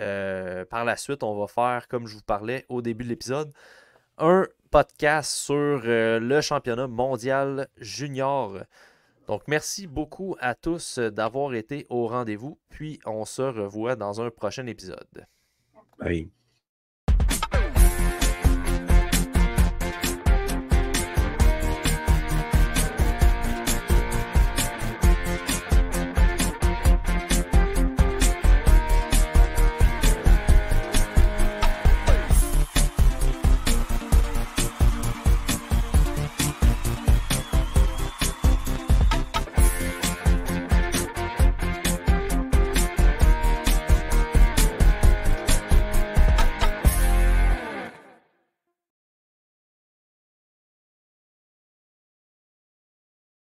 par la suite, on va faire, comme je vous parlais au début de l'épisode, un podcast sur le championnat mondial junior. Donc, merci beaucoup à tous d'avoir été au rendez-vous. Puis, on se revoit dans un prochain épisode. Bye.